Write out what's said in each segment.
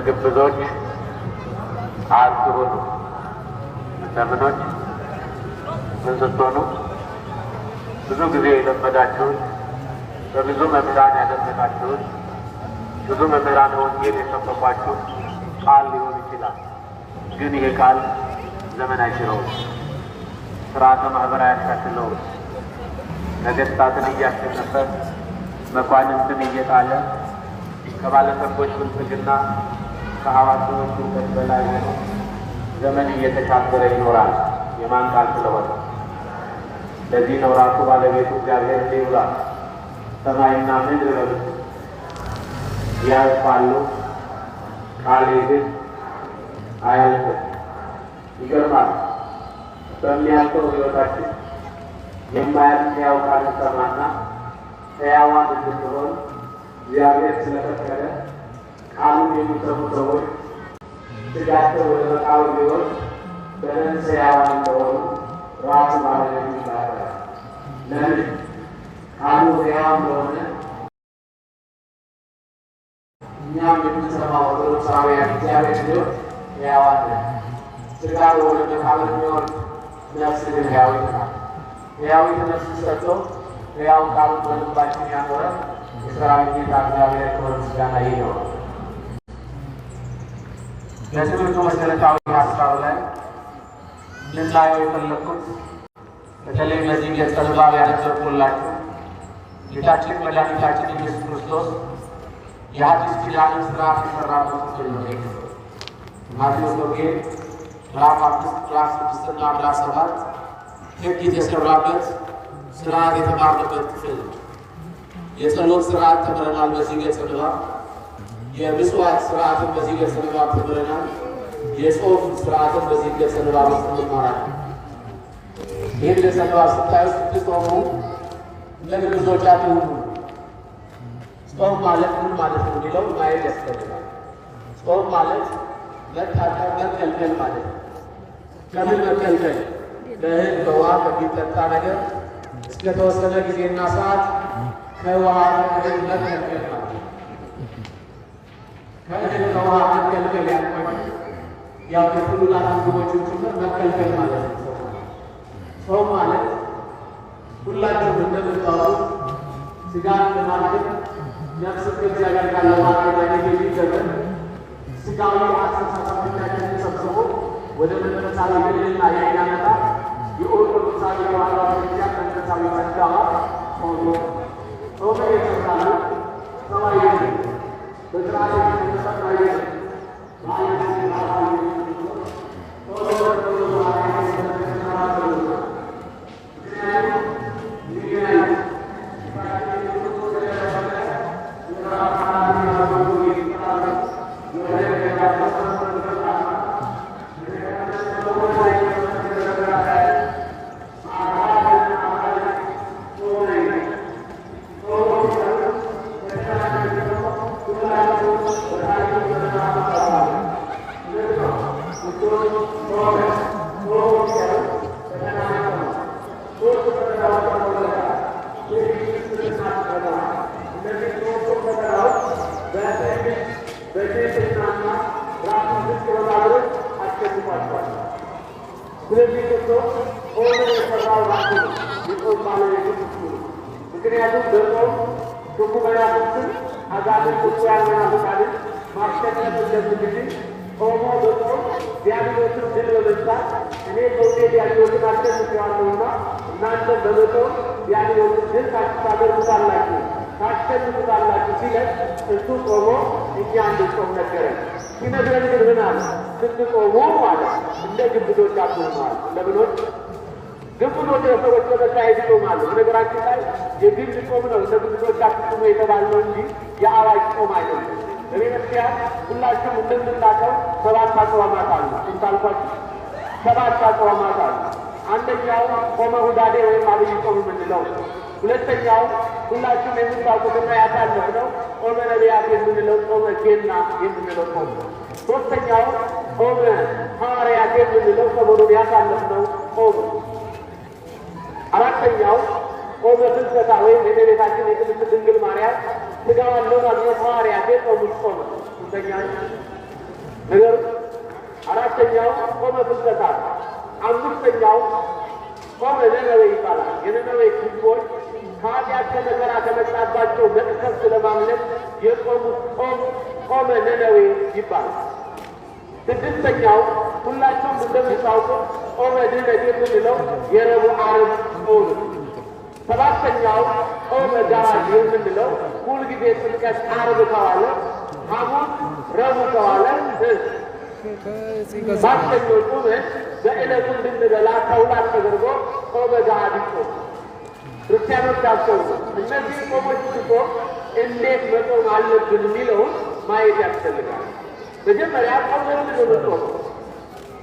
ግብዞች አትሁኑ። ለምኖች ምን ስትሆኑ ብዙ ጊዜ የለመዳችሁት በብዙ መምህራን ያደመጣችሁት ብዙ መምህራን ወንጌል የሰበኳችሁ ቃል ሊሆን ይችላል። ግን ይሄ ቃል ዘመን አይሽረውም። ስርዓተ ማህበር አያሻሽለውም። ነገሥታትን እያሸነፈ መኳንንትን እየጣለ ከባለጠጎች ብልጽግና ከሀብታሞች ድንገት በላይ ሆኖ ዘመን እየተሻገረ ይኖራል። የማን ቃል ስለሆነ? ለዚህ ነው ራሱ ባለቤቱ እግዚአብሔር እንዲህ ብሏል፣ ሰማይና ምድር በብዙ ያልፋሉ ቃሌ ግን አያልፍም። ይገርማል። በሚያልፈው ሕይወታችን የማያልፍ ሕያው ቃል እንሰማና ሕያዋን እንድንሆን እግዚአብሔር ስለፈቀደ ቃሉን የሚሰሙ ሰዎች ስጋቸው ወደ መቃብር ቢሆን በነፍስ ሕያዋን እንደሆኑ ራሱ ባለቤቱ ይናገራል። ለምን? ቃሉ ሕያው እንደሆነ እኛም የምንሰማው ኦርቶዶክሳውያን እግዚአብሔር ልጆች ሕያዋን ነን። ስጋ ወደ መቃብር ቢሆን ነፍስ ግን ሕያዊት ናት። ሕያዊት ነፍስ ሰጥቶ ሕያው ቃሉን በልባችን ያኖረ የሰራዊት ጌታ እግዚአብሔር ክብር ምስጋና ይግባው። ለትምህርቱ መሰረታዊ ሀሳብ ላይ ልናየው የፈለግኩት በተለይ በዚህ ገጸ ንባብ ያነበብኩላችሁ ጌታችን መድኃኒታችን ኢየሱስ ክርስቶስ የአዲስ ኪዳንን ሥርዓት የሠራበት ክፍል ነው። ማቴዎስ ወንጌል ምዕራፍ 5 ቁጥር 6 እና 7 ሕግ የተሠራበት ሥርዓት የተማርንበት ክፍል ነው። የጸሎት ሥርዓት ተምረናል በዚህ ገጸ ንባብ። የምጽዋት ሥርዓትን በዚህ ገጸ ንባብ ተምረናል። የጾም ሥርዓትን በዚህ ገጸ ንባብ ውስጥ እንማራለን። ይህን ገጸ ንባብ ስታዩ ስትጾሙ ለግብዞች አትሁኑ። ጾም ማለት ምን ማለት ነው የሚለው ማየት ያስፈልጋል። ጾም ማለት መታቀብ መከልከል ማለት ነው። ከምን መከልከል? ከእህል ከውሃ ከሚጠጣ ነገር እስከ ተወሰነ ጊዜና ሰዓት ከውሃ ከእህል መከልከል ማለት ነው። ከእህል ከውሃ መከልከል ያልኳል ያው ከሁሉና ምግቦችን ጭምር መከልከል ማለት ነው። ጾም ማለት ሁላችሁም እንደምታውቁት ስጋን ለማድረግ ነፍስ ከእግዚአብሔር ጋር ለማገናኘት የሚደረግ ስጋዊ አስተሳሰቦቻችንን ሰብስቦ ወደ መንፈሳዊ ልዕልና የሚያመጣ የኦርቶዶክሳዊ ተዋሕዶ ቤተክርስቲያን መንፈሳዊ ጸጋዋ ጾም ነው። ጾም የተሰራሉ ሰማይ በስርዓት የተሰራዩ ምክንያቱም በጾም ክፉ መናፍስትን አጋንንት ያልመናፍቃልን ማሸነፍ እንደምንችል ጾሞ በጾም ዲያብሎስን ድል በመንሳት እኔ በውዴ ዲያብሎስን አሸንፌዋለሁና እናንተ በመጾም ዲያብሎስን ድል ታደርጉታላችሁ ታሸንፉታላችሁ ሲለን እሱ ጾሞ እኛ እንድንጾም ነገረን። ሲነግረን ግን ምን አለ? ስትጾሙ ማለት እንደ ግብዞች አትሁኑ አለ። ለምኖች ግብዞ ሰዎች በመሳየት ይጾማሉ። በነገራችን ላይ የግል ጾም ነው ለግብዞች አትጾሙ የተባልነው እንጂ የአዋጅ ጾም አይደለም። በቤተክርስቲያን ሁላችሁም እንደምናውቀው 7 አጽዋማት አሉ። እንዳልኳችሁ 7 አጽዋማት አሉ። አንደኛው ጾመ ሁዳዴ ወይም አብይ ጾም የምንለው፣ ሁለተኛው ሁላችሁም የምታውቁትና ያሳለፍነው ጾመ ነቢያት የምንለው ጾመ ገና የምንለው ጾም ነው። ሶስተኛው ጾመ ሐዋርያት የምንለው ሰሞኑን ያሳለፍነው ጾም ነው። አራተኛው ጾመ ፍልሰታ ወይም የእመቤታችን የቅድስት ድንግል ማርያም ሥጋዋን ለማግኘት ሐዋርያት የጾሙት ጾም ነው። ሶስተኛ ነገር አራተኛው ጾመ ፍልሰታ፣ አምስተኛው ጾመ ነነዌ ይባላል። የነነዌ ሕዝቦች ከኃጢአት ከመከራ ከመጣባቸው መቅሰፍት ለማምለጥ የጾሙት ጾም ጾመ ነነዌ ይባላል። ስድስተኛው ሁላችሁም እንደምታውቁት ጾመ ድኅነት የምንለው የረቡዕ ዓርብ ጾም። ሰባተኛው ጾመ ጋራጅ የምንለው ሁልጊዜ ጥምቀት ዓርብ ከዋለ ሐሙስ ረቡዕ ከዋለ ማክሰኞ ጾመን በዕለቱ እንድንበላ ተውላት ተደርጎ ጾመ ገሃድ ጾም። ክርስቲያኖች አስተውሉ። እነዚህ ጾሞች ስጾም እንዴት መጾም አለብን የሚለውን ማየት ያስፈልጋል። መጀመሪያ ጾም ለምንድን ነው የምንጾመው?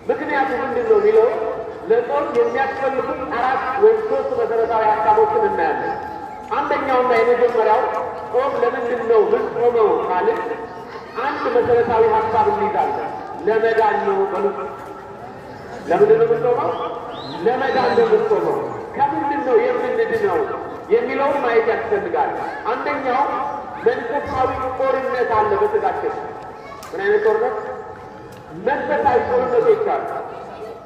ምክንያቱ ምንድን ነው የሚለው ለጾም የሚያስፈልጉት 4 ወይም 3 መሰረታዊ ሀሳቦችን እናያለን። አንደኛውና የመጀመሪያው ጾም ለምንድን ነው የምንጾመው ማለት አንድ መሰረታዊ ሀሳብ እንይዛለን። ለመዳን ነው በሉት። ለምንድን ነው የምንጾመው? ለመዳን ነው የምንጾመው። ከምንድን ነው የምንድነው የሚለውን ማየት ያስፈልጋል። አንደኛው መንፈሳዊ ጦርነት አለ በሥጋችን። ምን አይነት ጦርነት? መንፈሳዊ ጦርነቶች አሉ።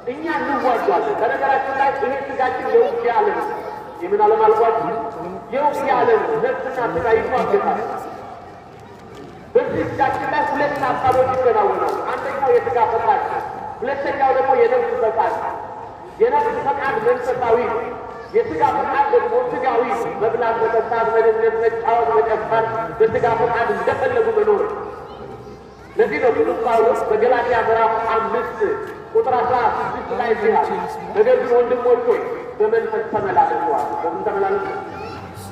እኛ እንዋጋለን። በነገራችን ላይ ይሄ ሥጋችን የውጊያ ዓለም ነው። የምን ዓለም አልኳችሁ? የውጊያ ዓለም ነው። ነፍስና ሥጋ ይዋገታል። በዚህ ሥጋችን ላይ 2 ሀሳቦች ይከናወናሉ። አንደኛው የሥጋ ፈቃድ፣ ሁለተኛው ደግሞ የነፍስ ፈቃድ። የነፍስ ፈቃድ መንፈሳዊ፣ የሥጋ ፈቃድ ደግሞ ሥጋዊ። መብላት፣ መጠጣት፣ መደነስ፣ መጫወት፣ መጨፈር፣ በሥጋ ፈቃድ እንደፈለጉ መኖር። ለዚህ ነው ቅዱስ ጳውሎስ በገላትያ ምዕራፍ 5 ቁጥር 16 ላይ ይላል፣ ነገር ግን ወንድሞች ሆይ በመንፈስ ተመላለሱ አለ። በምን ተመላለሱ?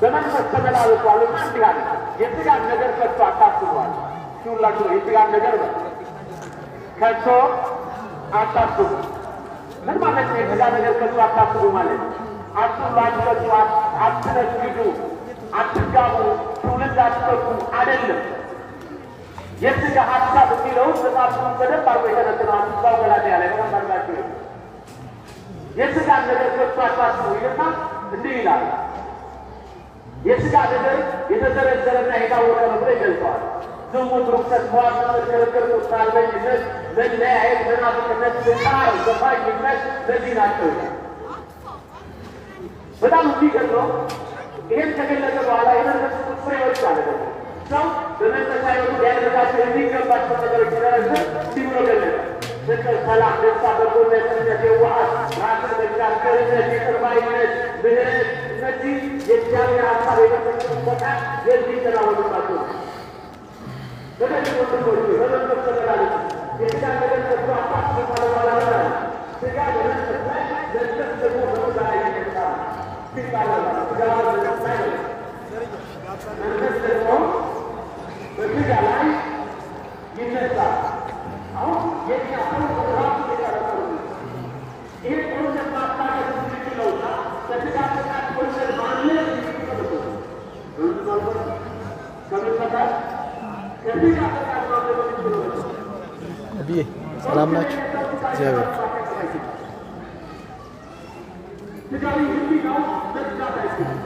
በመንፈስ ተመላለሱ አለ። እንዲህ አለ፣ የሥጋን ነገር ከቶ አታስቡ አለ። ሁላችሁ የሥጋን ነገር ከቶ አታስቡ። ምን ማለት ነው? የሥጋ ነገር ከቶ አታስቡ ማለት አትብሉ፣ አትጠጡ፣ አትነግዱ፣ አትጋቡ፣ ትውልድ አትተኩ አይደለም። የሥጋ ሀሳብ የሚለውን መጽሐፉን በደንብ አርጎ የተነትነዋል። እዛው ገላትያ ላይ በደንብ አርጋችሁ የሥጋን ነገር ከቶ አታስቡ ይልና እንዲህ ይላል። የሥጋ ነገር የተዘረዘረና የታወቀ ነው ብሎ ይገልጸዋል። ዝሙት፣ ርኩሰት፣ መዋዕት፣ ክርክር፣ ቁጣ፣ አልበኝነት፣ መለያየት፣ መናፍቅነት፣ ስካር፣ ዘፋኝነት እነዚህ ናቸው። በጣም የሚገርመው ይሄን ከገለጸ በኋላ የመንፈስ ቅዱስ ፍሬዎች አለ ደግሞ ሰው በመንፈሳዊ ሊያደርጋቸው የሚገባቸው ነገሮች ሲዘረዝር እንዲህ ብሎ ገለጸ። ፍቅር፣ ሰላም፣ ደስታ፣ በጎነት፣ እምነት፣ የዋሃት፣ ራስን መግዛት፣ ቸርነት፣ ይቅር ባይነት፣ ምሕረት እነዚህ የእግዚአብሔር ሀሳብ የመንፈስ ፈቃድ የሚከናወኑባቸው ነው። ስለዚህ ወንድሞች በመንፈስ ተመላለሱ። የሥጋ ነገር ከቶ አታስቡ ካለ በኋላ ሆናል ሥጋ በመንፈስ ላይ መንፈስ ደግሞ በሥጋ ላይ ይነሳል። ሲባላል ሥጋ በመንፈስ ላይ ነው፣ መንፈስ ደግሞ በሥጋ ላይ ይነሳል። አሁን የኛ ራሱ የቀረጠሩ ይህ ጦርነት ማስታገስ የሚችለውና ከሥጋ ፈቃድ ወሰድ ማለት የሚችለው ከምን ፈቃድ? ከሥጋ ፈቃድ ማለት የሚችለው ነቢዬ ሰላም ናችሁ? እግዚአብሔር ሥጋዊ ሕሊናው መግዛት አይችልም።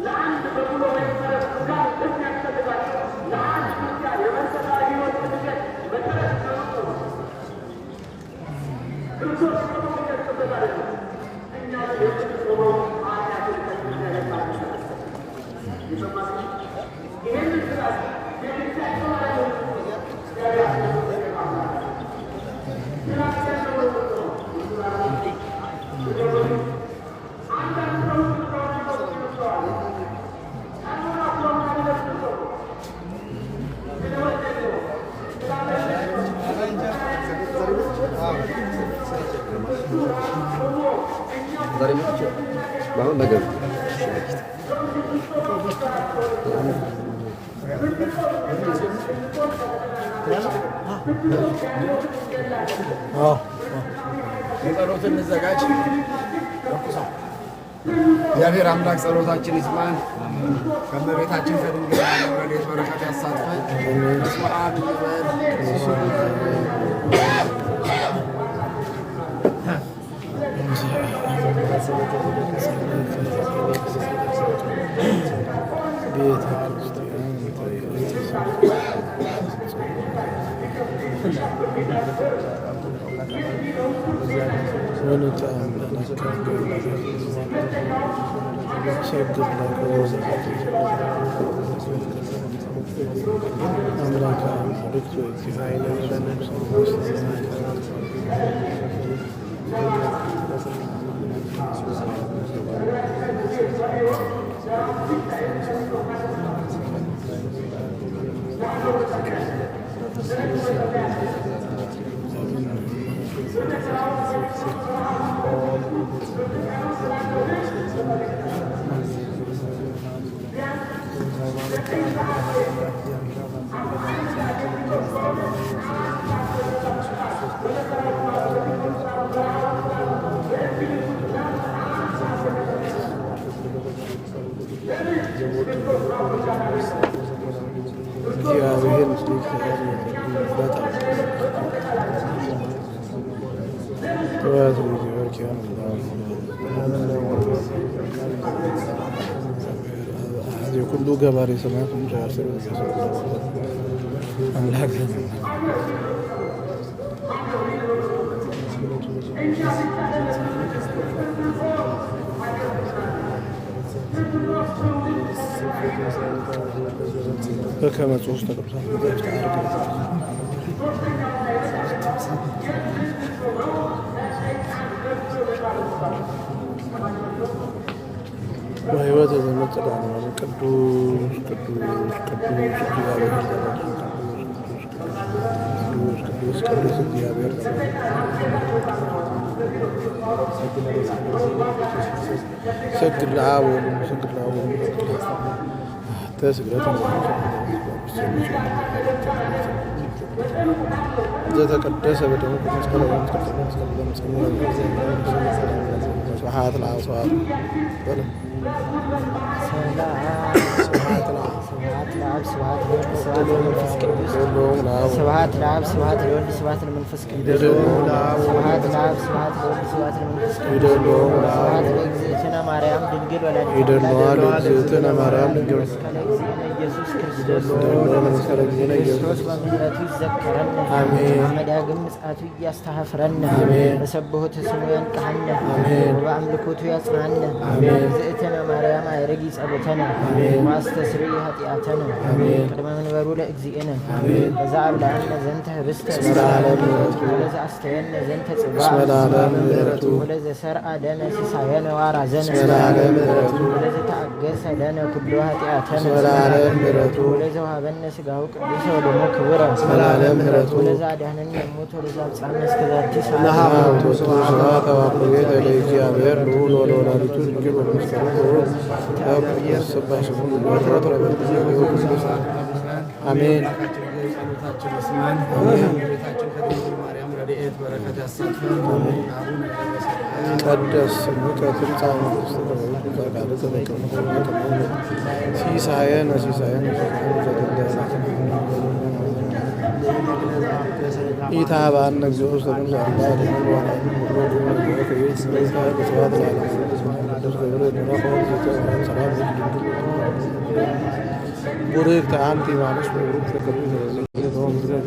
ለአንድ በሙሉ መሰረት ሥጋ እንደሚያስፈልጋቸው ለአንድ ክርስቲያን የመንፈሳዊ ሕይወት እድገት መሰረት ነው። ክርስቶስ ደግሞ የሚያስፈልግ አይደለም። እኛ የምንጾመው ኃጢአትን ከሚያደርግ ይሰማል። ይህንን ስራት የቤታቸው ላይ ዛሬ ነገር የጸሎት እንዘጋጅ። እግዚአብሔር አምላክ ጸሎታችን ይስማን። ከእመቤታችን ከድንግል ማርያም ረድኤት በረከት ያሳትፈን። በስመ አብ እንበል። ሁሉ ገባሬ ሰማያት አምላክ በከመ ጽሑፍ ተቀብሏል። በሕይወት የዘመጠዳ ነው። ቅዱስ ቅዱስ ቅዱስ እግዚአብሔር ቅዱስ ቅዱስ እግዚአብሔር ሰግድ ለአብ ወወልድ ሰግድ ለአብ ወወልድ ተስግደት ዘተቀደሰ በደሙ መስቀል ስብሐት ለአብ ስብሐት ስብሐት ለአብ ስብሐት ለወልድ ስብሐት ለመንፈስ ቅዱስ ስብሐት ለአብ ስብሐት ለወልድ ስብሐት ለመንፈስ ቅዱስ ስብሐት ለእግዝእትነ ማርያም ድንግል ወላዲተ ኢየሱስ ክርስቶስ በምሕረቱ ይዘከረን በመዳግም ምጽአቱ እያስተሐፍረን በሰብሖተ ስሙ ያንቅሐነ ወበአምልኮቱ ያጽናነ እግዝእትነ ማርያም አይረጊ ጸሎተነ ወአስተስርይ ኃጢአተነ ቅድመ መንበሩ ለእግዚእነ ወዘአብልዐነ ዘንተ ኅብስተ ወለዘአስተየነ ዘንተ ጽዋዕ ወለዘሰርዐ ለነ ሲሳየነ ወአራዘነ ወለዘተአገሰ ለነ ኩሎ ኃጢአተነ ወለዘወሀበነ ሥጋሁ ቅዱሰ ወደሙ ክቡረ ወለዘአድኀነነ እሙት ወለዘአብጽሐነ እስከ ዛቲ ሰዓት ለእግዚአብሔር ልዑል ወለወላዲቱ ድንግል ወለመስቀሉ ክቡር ያሰባህ ስሙ አሜን። ጸሎታችን ይስማን። ቤታችን ከድንግል ማርያም ረድኤት በረከት ያሳትፈን። ቀደስ ስምከ ትምጻእ መንግሥትከ ፈቃድከ በከመ ሲሳየነ ኢታብአነ እግዚኦ ውስተ ምድር ቡርክት አንቲ እምአንስት ወቡሩክ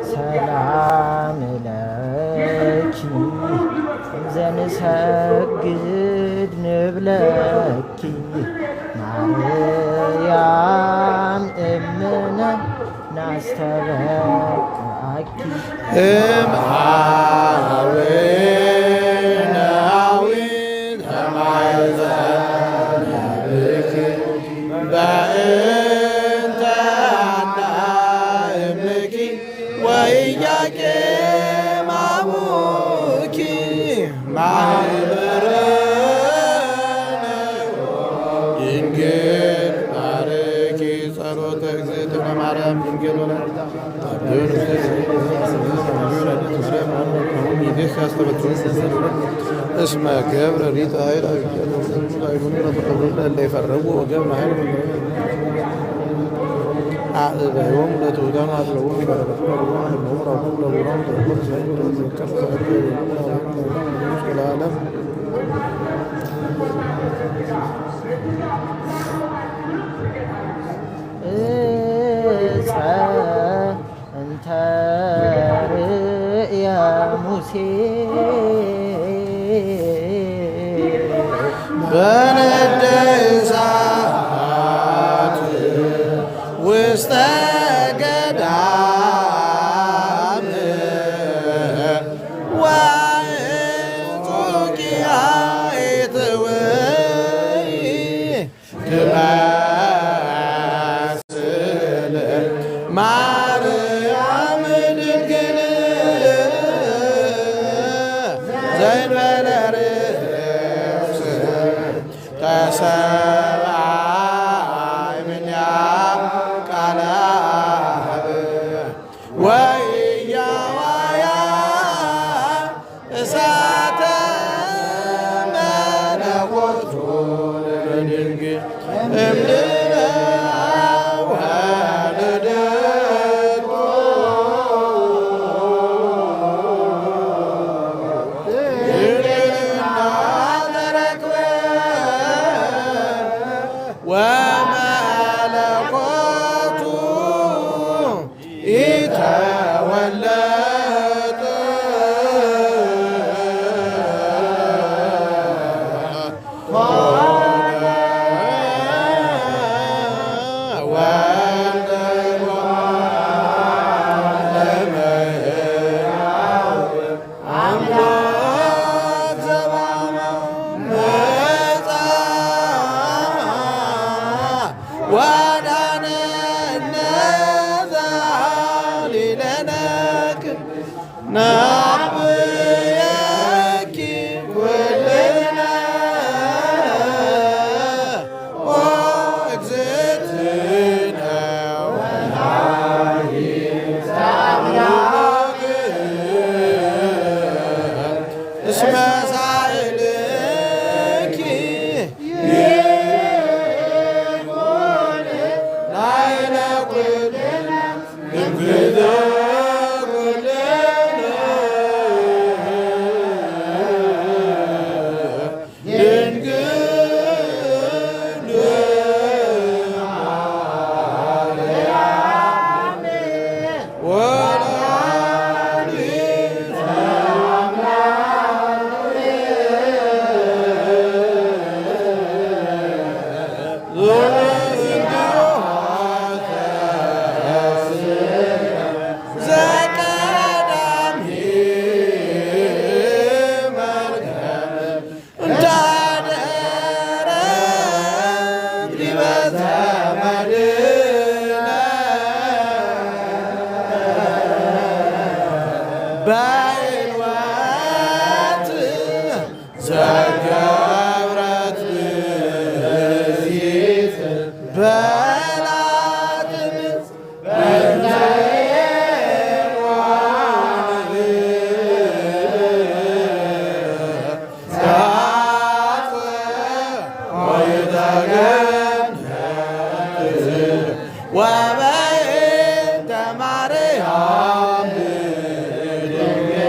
ሰላም ለኪ ዘንሰግድ ንብለኪ ማርያም እምነ ናስተበቅዐኪ እምአወናዊት ከማይዘነብክ በእንተ ወኢያቄም አቡኪ ማኅበረ ድንግል ባርኪ ጸሎተ እግዝእትነ ማርያም ድንግል ወላዲተ እስመ ገብረ ሪተ ኃይል ለይፈርጉ ወገብረ ኃይል አእበዮም ለትሑታን አድረዎም ለዓለም እንተ ርእየ ሙሴ በነደ እሳት ውስተ ገዳም ወእንጾኪያ ኢትወይ ትመስል ማርያም ድንግል ዘእንበለ ርእስ ተሰብአ እምኔሃ ቃለ አብ ወኢያዋያ እሳተ መለኮቱ ለድንግል እምድኅረ ወለደቶ ድንግልና ተረክበ ወመለኮቱ ኢተወለጠ ወልደ ለመሕያው አምላክ ዘበመጻ ወዳነነ ዘአሊለነክ ናብየኪ ኩልነ ኦ እግዝእትነ ወላዲተ አምላክ እስመ ሳእልኪ ይኩን ላዕለ ኩልነ እግዝእትነ በዕልወት ዘገብረት ብእሲት በላትን በእንተ ሔዋን ዘአጽ ወይተገነት ወበእንተ ማርያም ድንግል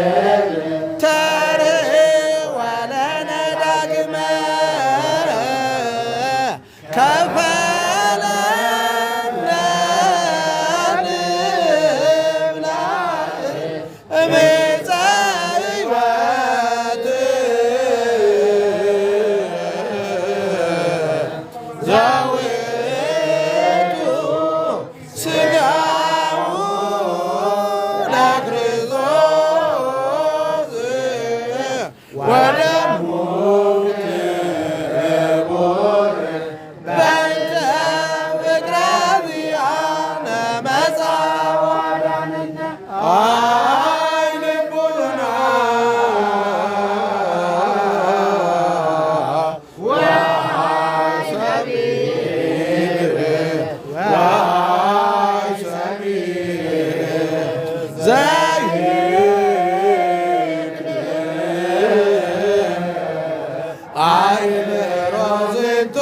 አይምሮ ዝንቱ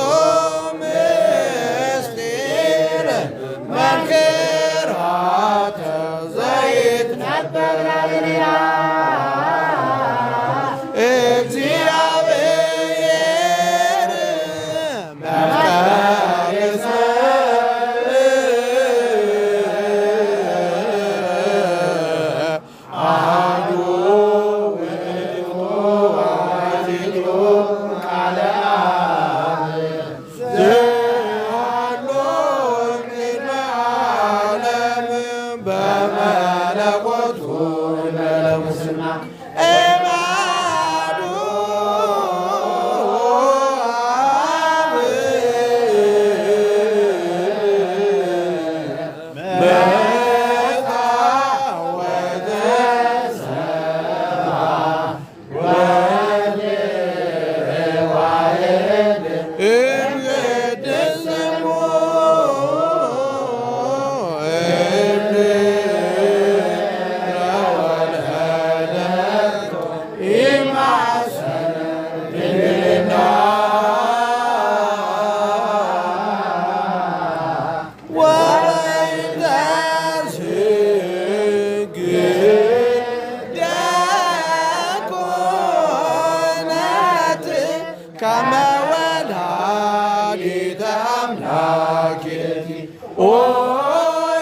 ምስጢር መንክራተ ዘይትነበብ ላዕሌሃ እግዚአብሔር መፍቀሬ አሐዱ ውእቱ ወባሕቲቱ ቃለ አብ ዘሃሎ እምቅድመ ዓለም በመለኮቱ በሙስና እምአሐዱ አብ መጣ ከመ ወላዲተ አምላክ ኦ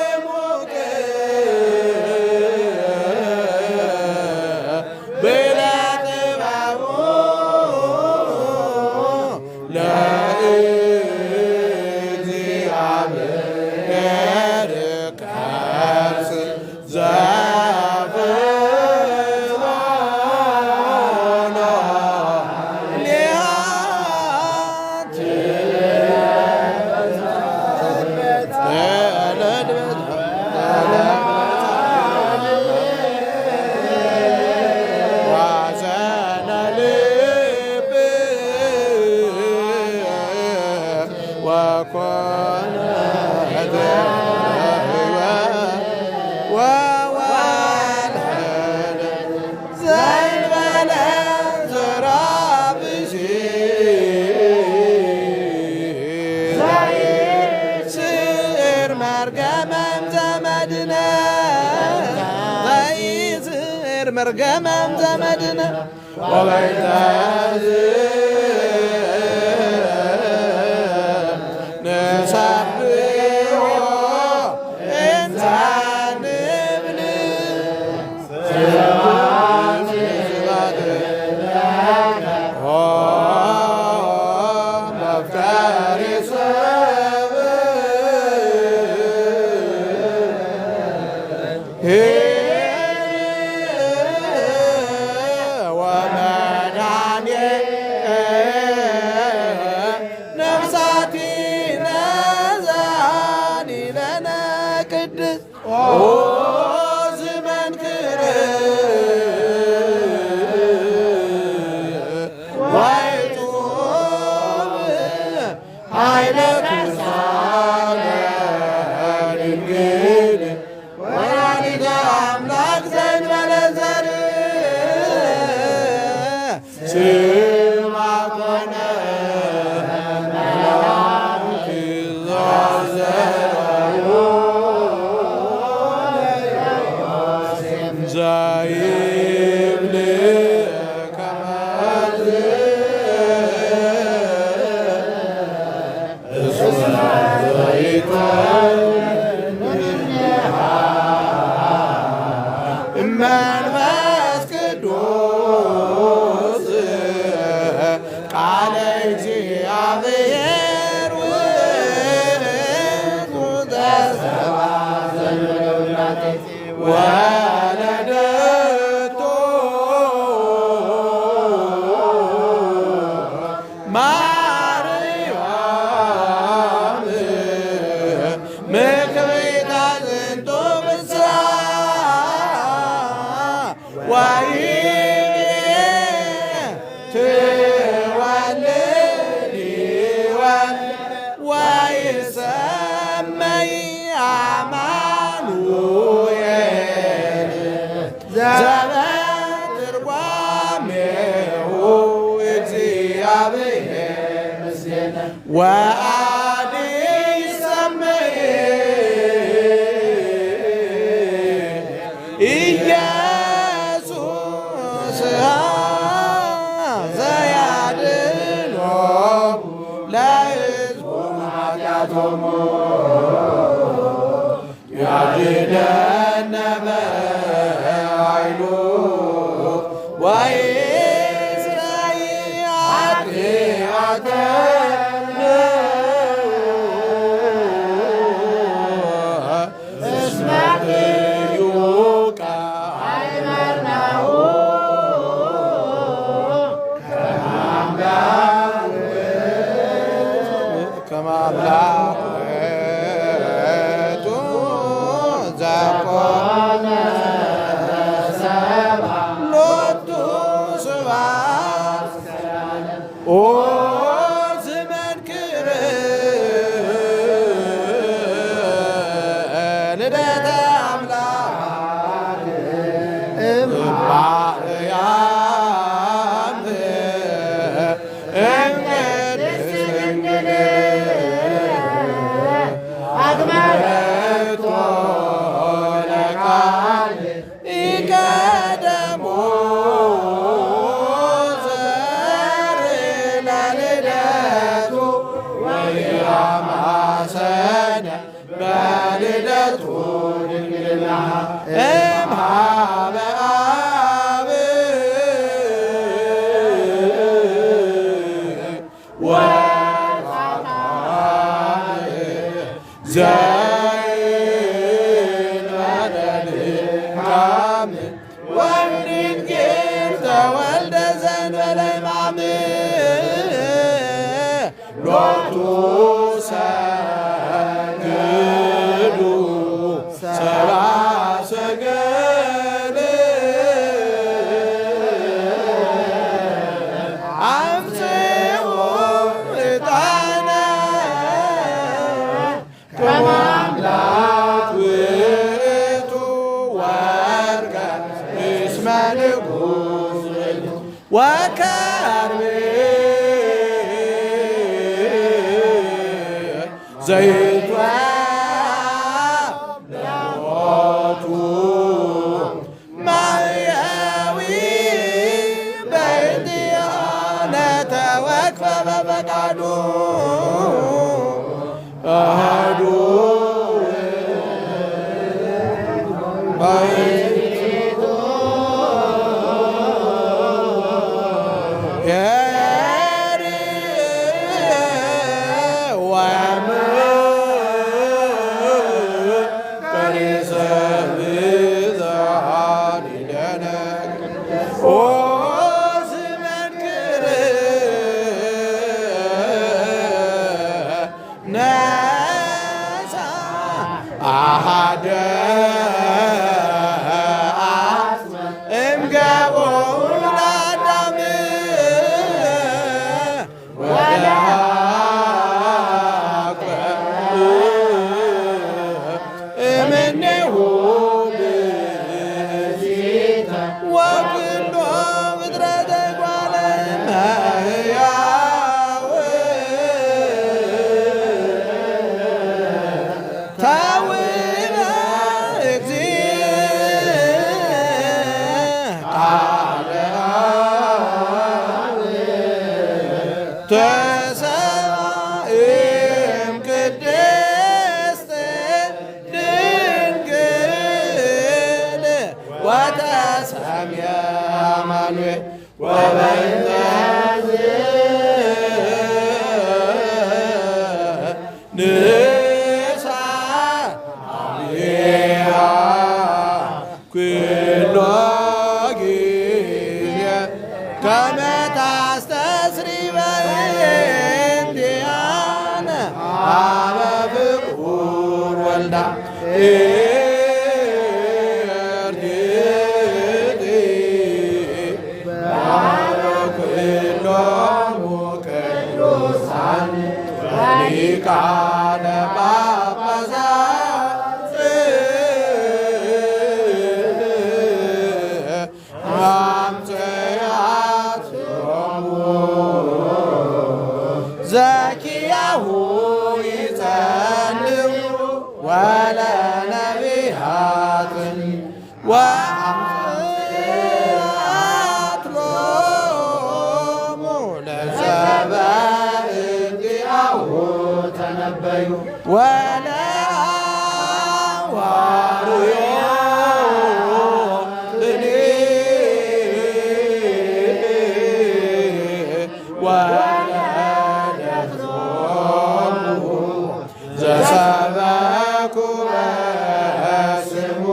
እሙቅ ብለጥበቡ ለእግዚአብሔር ከርስ መርገመም ዘመድነ ወበይታዝ ነሳብሖ እንተ ንብል ስብሐት ለከ መፍቀሬ ሰብእ መንፈስ ቅዱስ ቃለ እግዚአብሔር ውእቱ ተሰብአ ወለደቶ ማርያም ምክብታ ዝንቱ ወይሰመይ አማኑኤል ወአዲ ሰመይ ኢየሱስ ዘያድኅኖሙ ለሕዝቡ ኃጢአቶሙ ያድኅነነ በኃይሉ ወይስረይ ኃጢአተነ እስመ ኢዮቃ አይመርናሁ ከመ አምላክ ውእቱ ዘኮነ ሰብአ ሎቱ ስብሐት ኦ ዝመንክር ልደተ አምላክ እማርያም እምቅድስት ድንግል አግመረቶ ለቃል ኢቀደሞ ዘር ለልደቱ ወኢያማሰነ በልደቱ ድንግልና እምኀበ አብ ዘይንበረልካም ወድንግል ተወልደ ዘእንበለ ሕማም ሎቱ ሰግዱ ሰብአ ሰገል አምጽኡ ዕጣነ ከመ አምላክ ውእቱ ወርቀ እስመ ንጉሥ ወከርቤ ዘይትወለወቱ ማሕየዊ በእንቲአነ ተወክፈ በፈቃዱ አሐዱ ባሕቲቱ አሐደ እምገቦ ለአዳም ወለሐቀ እምኔሁ ብእሲተ ወኩሎ ፍጥረተ እጓለ እመሕያው ታውበ እግዚእ ቃለ አብ ተሰብአ እምቅድስት ድንግል ወተሰምየ አማኑኤል ወበይነ ንሳ አብያ ኩሎ ጊዜ ከመ ታስተስሪ በእንቲአነ ኀበ ፍቁር ወልዳ እርድእቲ በኩሎሙ ቅዱሳን ወሊቃነ ጳጳሳት አምጽአት ዘኪያ አጥኒ ወአምጽአት ሎሙ ለዘበእንቲአሁ ተነበዩ ወለሐዋርዮ ዘሰበኩ በስሙ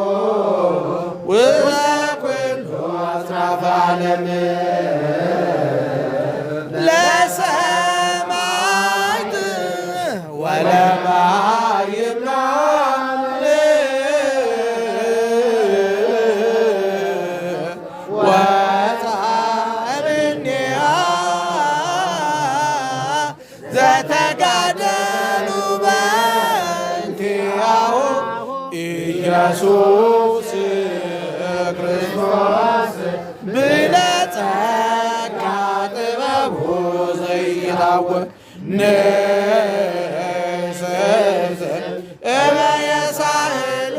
ወኩሉ አጽናፈ ዓለም ለሰማዕት ወለማይምራን ወጻእምኔሃ ዘተጋደሉ በእንቲአሁ ኢየሱስ ክርስቶስ ብለጸጋ ጥበቡ ዘይታወቅ ንስብስ እበየሳህሉ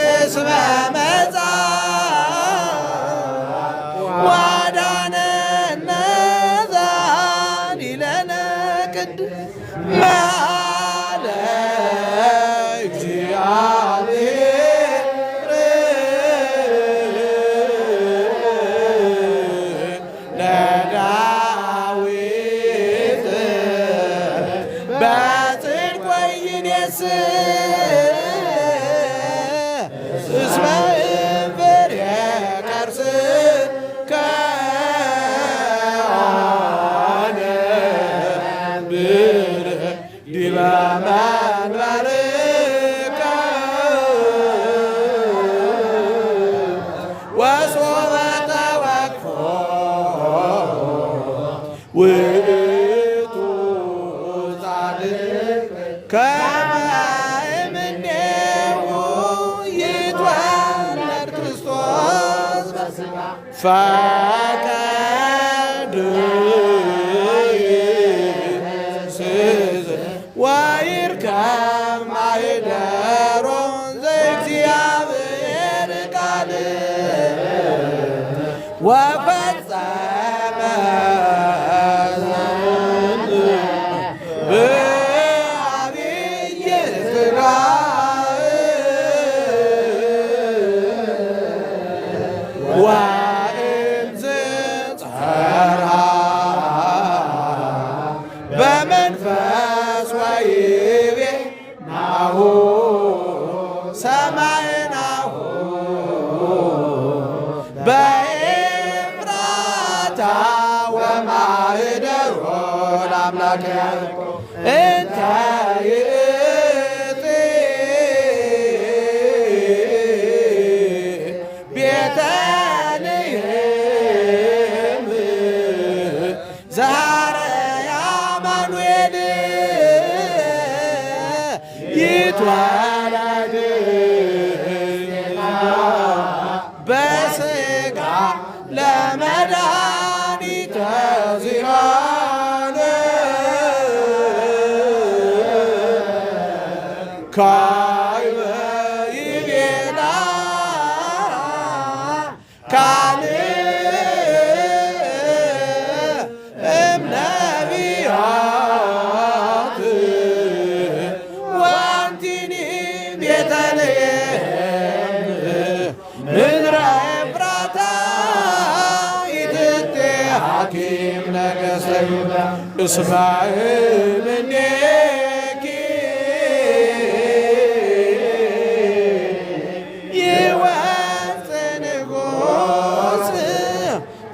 እስመ መጻ ዋዳነነ ዛዲለነ ቅድስ መሃለ እግዚአብሔር ለዳዊት በጽድቅ ወይኔስ እስመ እምፍሬ ቀርስ ከሆነ ብርህ ዲበ መንበርከ ወሶበ ተወክፎ ውእቱ ጻድቅ ከመ እምኔሁ ይትወለድ ክርስቶስ ፈቀድ ወይርከብ ማኅደሮ ዘእግዚአብሔር ቃል ወፈጸመ በዐቢይ ሥራይ ወእምዝ ጸርሐ በመንፈስ ወይቤ ናሁ ሰማይናሁ በኤፍራታ ወማኅደሮ ለአምላከ እንተ ይእቲ ቤተልሔም ዘሐረያ አማኑኤል ይትወለድ በሥጋ ለመድኃኒተ ዚአነ ካይበ ይቤላ እምነቢያት ወአንቲኒ ቤተልሔም ምድረ ኤፍራታ ይትቴ ሐኪም ነገሥተ ይሁዳ እስመ እምኔኪ ይወፅእ ንጉሥ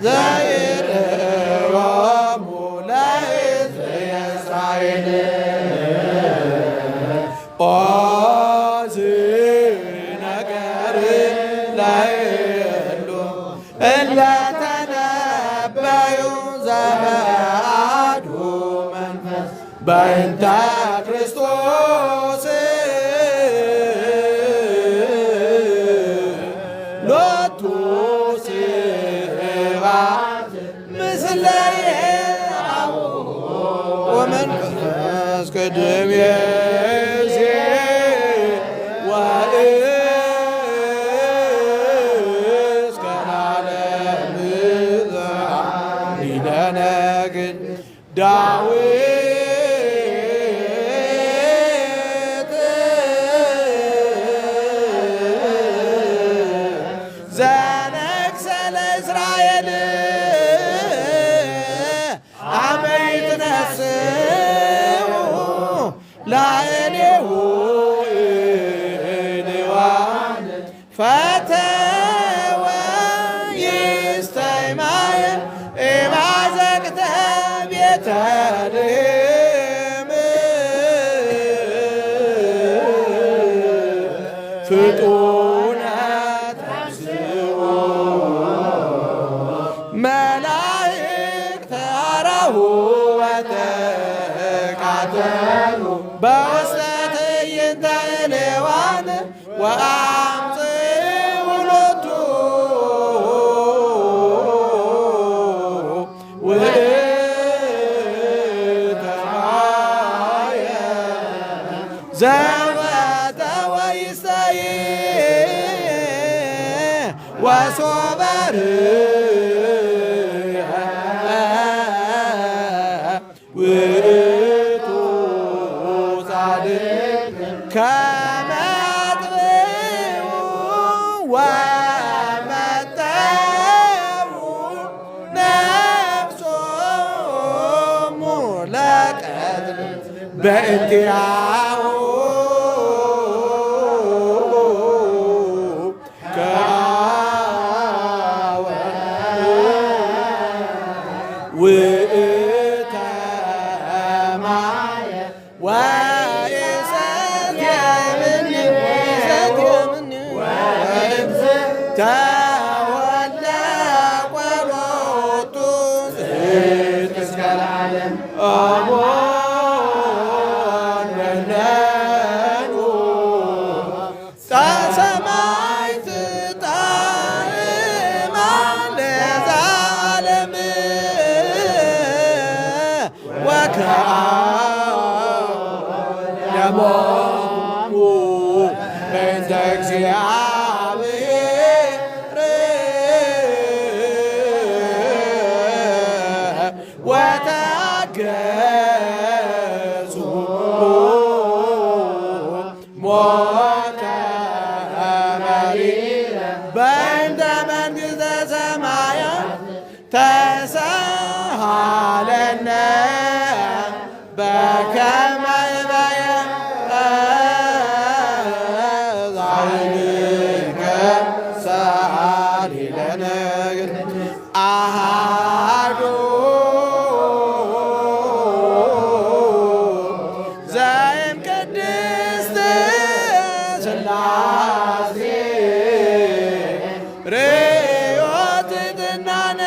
ዘይርእዮሙ ለሕዝበ እስራኤል ኦዝ ነገር ለእሉ እለ ተነበዩ ዘበአሐዱ መንፈስ በእንተ ክርስቶስ ሎቱ ስብሐት ምስለ አቡሁ ወመንፈስ ቅዱስ ዘነግሠ ለእስራኤል አመ ይትነስኡ ላዕሌሁ ዕልዋን ፈተወ ይስተይ ማየ እማዘቅተ ቤተልሔም ፍጡነ ተንሥኡ መላእክተ አራሁ ወተቃተሉ በውስተ ትዕይንተ ዕልዋን ወአምጽኡ ሎቱ ውእተ ማየ ዘወተ ወይስተይ ወሶበ ውእቱ ጻድቅ ከመ አጥብዑ ወመጠው ነፍሶሙ ለቀትል በእንቲአሁ ውእተ ማየ ወይሰትየ እምኔ ተወልደ ቆሎቱ ጽድቅ እስከ ለዓለም አሞን መነኑ ተሰማዕት ጣዕማ ለዘላለም ወከአሞሙ በእንተ እግዚአብሔር ወታገሡ ሞተ መሪረ በእንተ መንግሥተ ሰማያት ተሳሃለነ በከመ ይበየ ዛልከ ሰአሊ ለነ አሐዱ ዘእምቅድስት ሥላሴ ርዮት ትናነ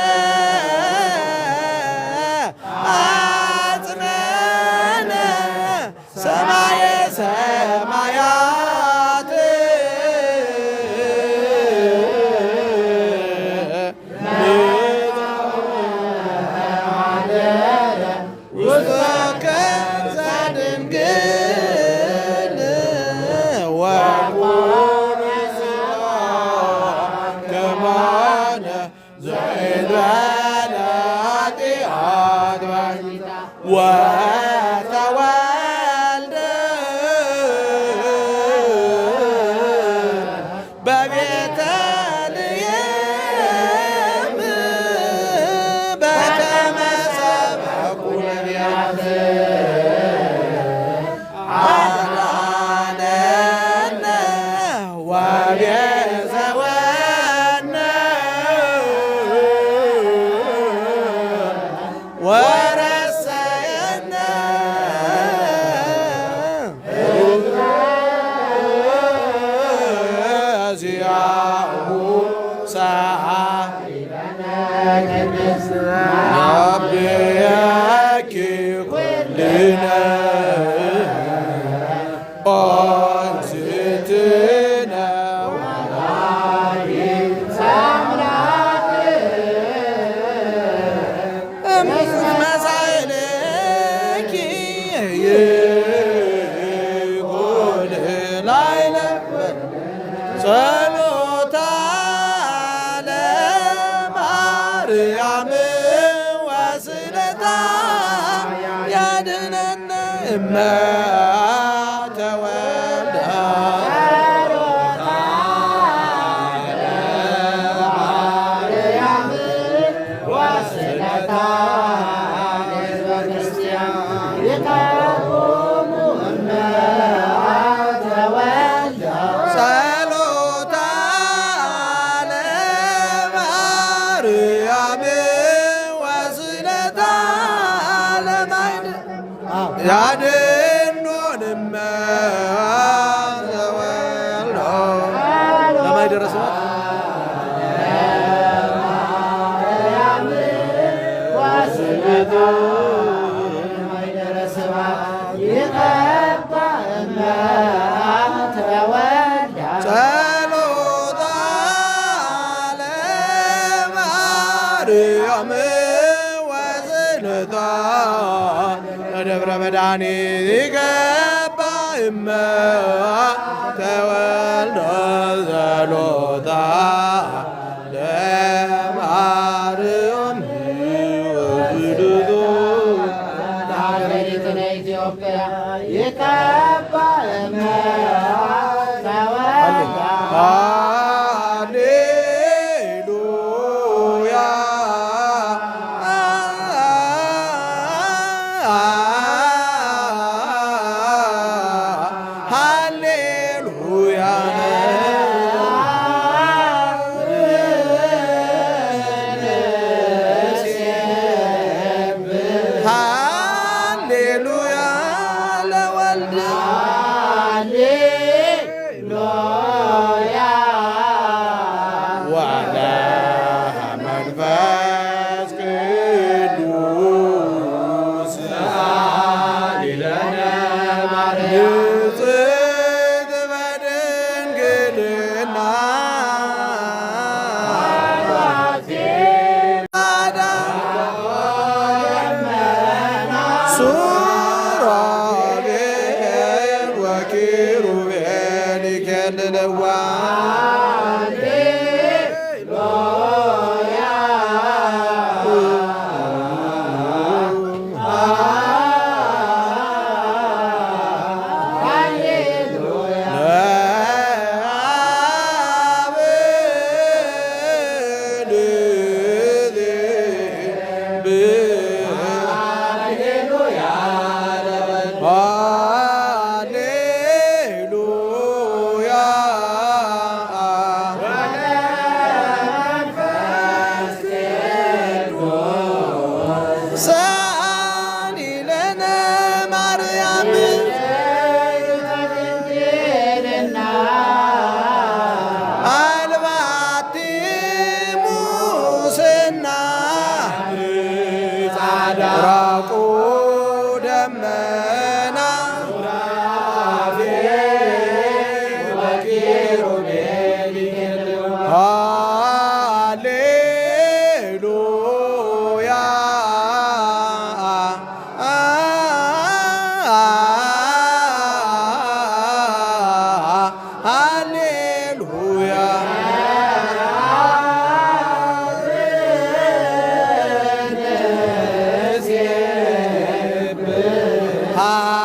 አጽናነ ሰማየ ሰማያት ውስተ ከርሰ ድንግል ወኮነ ከማነ ዘእንበለ ኃጢአት ወተወልደ በቤተልሔም በከመ ሰበኩ ነቢያት አዳነነ ወቤዘወነ ወረሰየነ ዚአሁ ረብየኪ ኩልነ ኦንስትነ መሳይልኪ ይኩን ላዕለ ጸሎታ ለማርያም ወስለታ ያድነነ እመ ተወልዳ ያድኅኖንም ተወልዶ ለማይደረ ስብሐት ጸሎታ ለማርያም ወስንታ ለደብረ መድኃኒት ይገባ እመ ተወልዶ ጸሎታ ለማርያም ወስንታ ለሀገሪቱን ኢትዮጵያ ይገባ እመ ተወልዳ ሃሌሉያ ሃሌሉያ ሃሌሉያ ለወልድ ወለ መንፈስ ቅዱስ ሊለነ ንጽሕት በድንግልና ሱራፌል ወኪሩቤል ይከልልዋ ሰአሊ ለነ ማርያም አልባቲ ሙስና ራቁ ደመና ሃሌሉያ ሃሌሉያ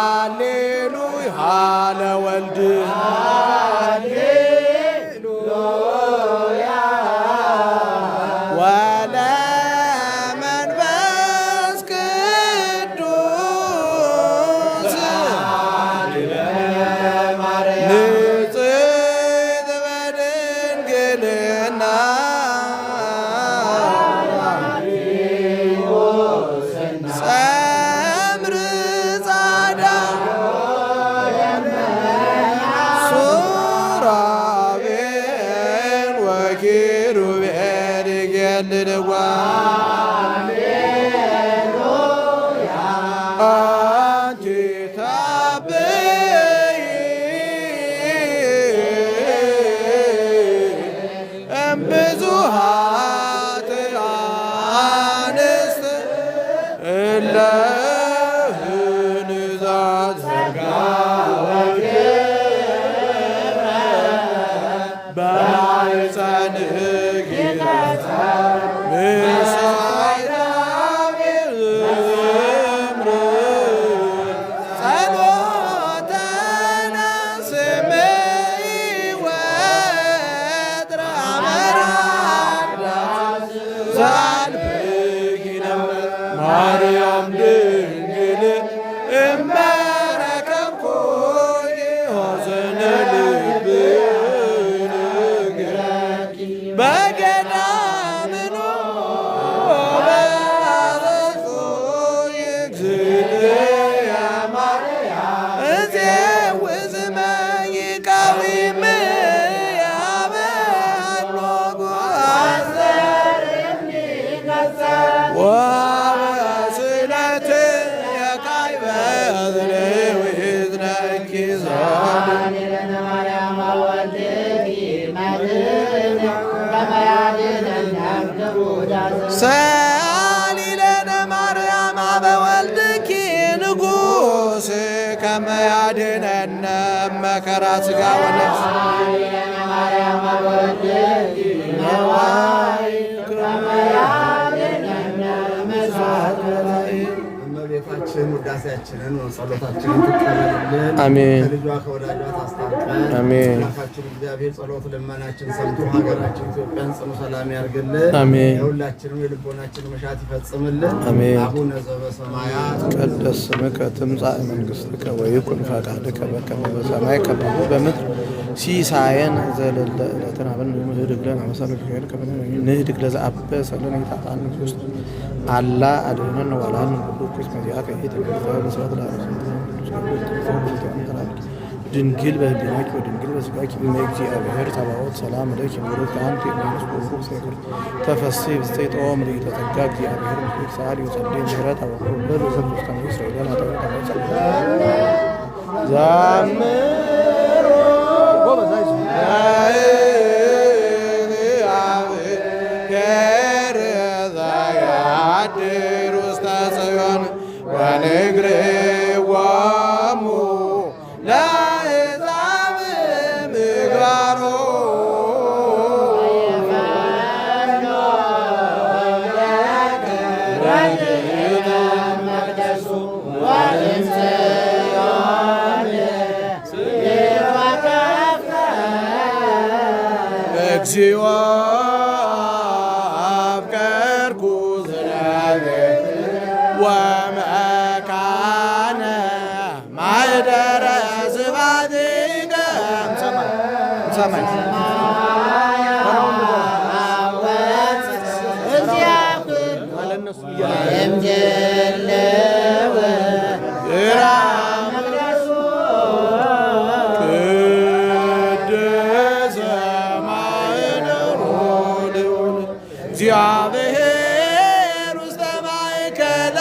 ሃሌሉያ ለወልድ ወለ መንፈስ ቅዱስ ንጽሕት በድንግልና ጸምር ጻዳ ሱራፌል ወኪሩቤል ይገድልዋ አንቺ ታበይ እምብዙኃት አንስት እለ ህንዛት ሥጋ በማኅፀንህ ምስራቅ ዝምር ጸሎተነ ስምዒ ወጥረ አመራዳ ዘአልብኪነ ማርያም ድንግል እመረከብኩኪ ሐዘነ ልብነ በግ ሰሊለነ ማርያም በወልድኪ ንጉሥ ከመ ያድኅነነ መከራ ሥጋ ወነፍስ እመቤታችን ውዳሴያችንን ጸሎታችንን ትቀበልልን። አሜን። ከልጇ ከወዳጇ ታስታርቀን። አሜን። አምላካችን እግዚአብሔር ጸሎት ልመናችን ሰምቶ ሀገራችን ኢትዮጵያን ጽኑ ሰላም ያርግልን። አሜን። የሁላችንም የልቦናችን መሻት ይፈጽምልን። አሜን። አቡነ ዘበሰማያት ይትቀደስ ስምከ ትምጻእ መንግሥትከ ወይኩን ፈቃድከ በከመ በሰማይ ከማሁ በምድር ሲሳየነ ዘለለ ዕለትነ ሀበነ ዮም ንኅድግ ለነ አበሳነ ከመ ንኅድግ ለዘአበሰ ለነ ኢታብአነ ውስጥ አላ አድኅነነ ወላድነ ኩሉ ኩስ መዚአከ በስብሐት ድንግል በህሊናኪ ወድንግል በሥጋኪ እመ እግዚአብሔር ጸባኦት ሰላም ለኪ ምሩት አንቲ እምአንስት ወቡሩክ ዘይክል ተፈሥሒ ብፅዕት ኦ ምልዕተ ጸጋ እግዚአብሔር ምስሌኪ ሰአሊ ወጸልይ ምህረት አበኩር በርእሰ ክርስቲያን እስራኤልን አጠዊ ተመጸ ዛምሮ ጎበዛይዝ ያድር ውስተ ጽዮን ወንግርዎሙ ለአሕዛብ ምግባሮ እግዚኦ አፍቀርኩ ዝናቤ ወመካነ ማኅደረ ስብሐቲከ ሰማይ እግዚአብሔር ውስተ ማእከላ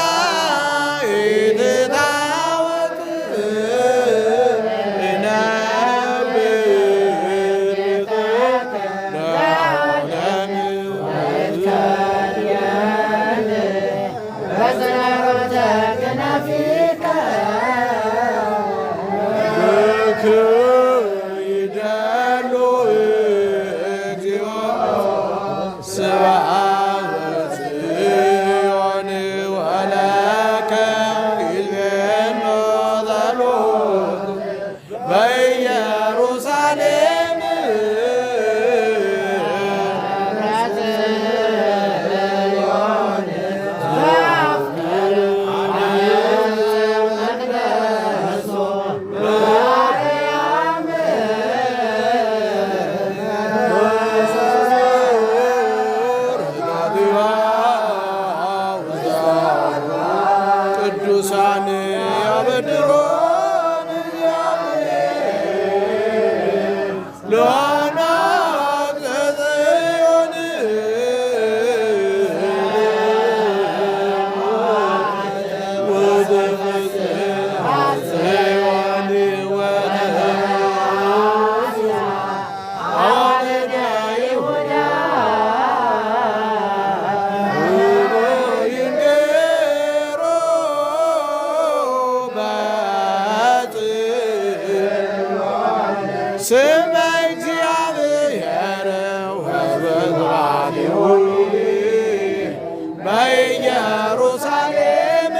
ኢትታወቅ ይነብር ለዓለም ይደሉ እግዚኦ ስብሐት ጽዮን ወለከ ይዜኖ ጸሎት በኢየሩሳሌም ቅዱሳን ያበድሮን ለአናት ጽዮን ወደ ጽዮን ወደ ይሁዳ ይንገሮ ስመ እግዚአብሔር ወሕዝበ በኢየሩሳሌም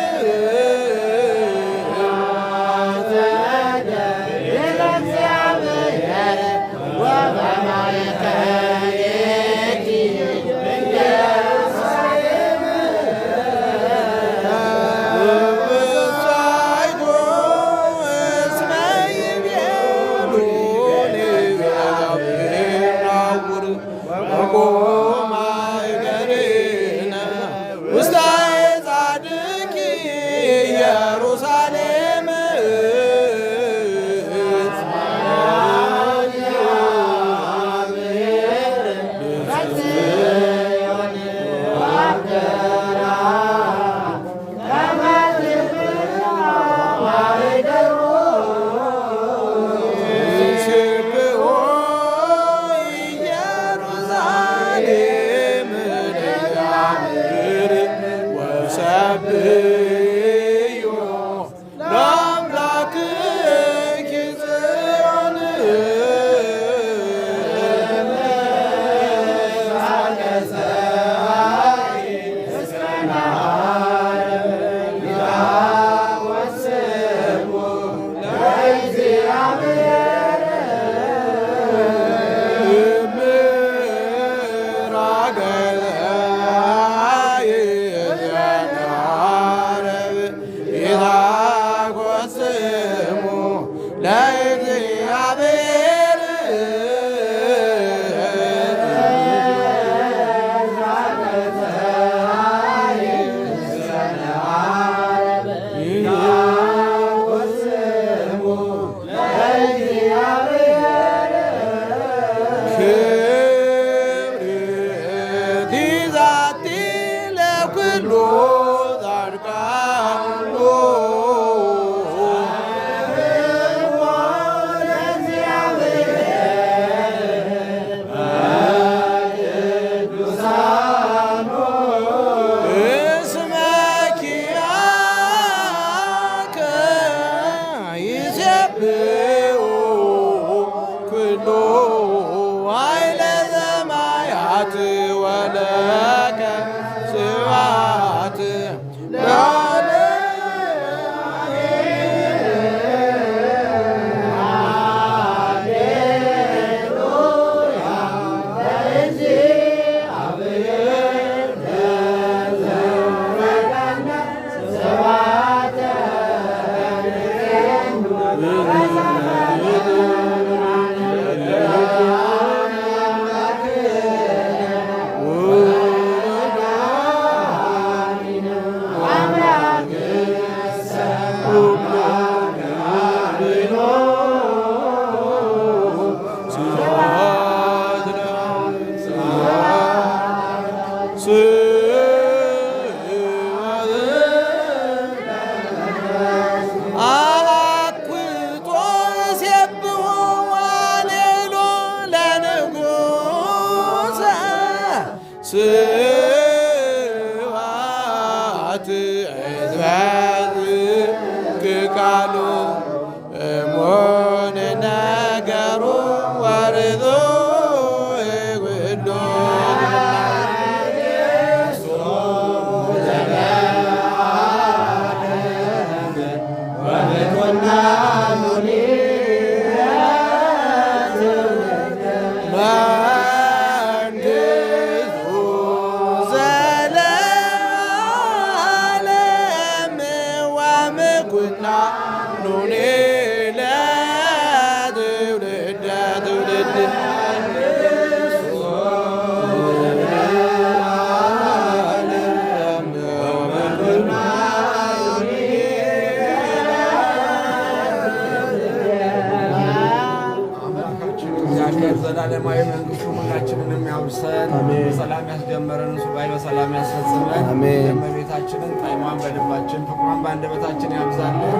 ዘላለማዊ መንግስቱን ሁላችንንም ያውርሰን። በሰላም ያስጀመረን ሱባኤ በሰላም ያስፈጽመን። እመቤታችንን ጣዕሟን በልባችን ፍቅሯን በአንደበታችን ያብዛልን።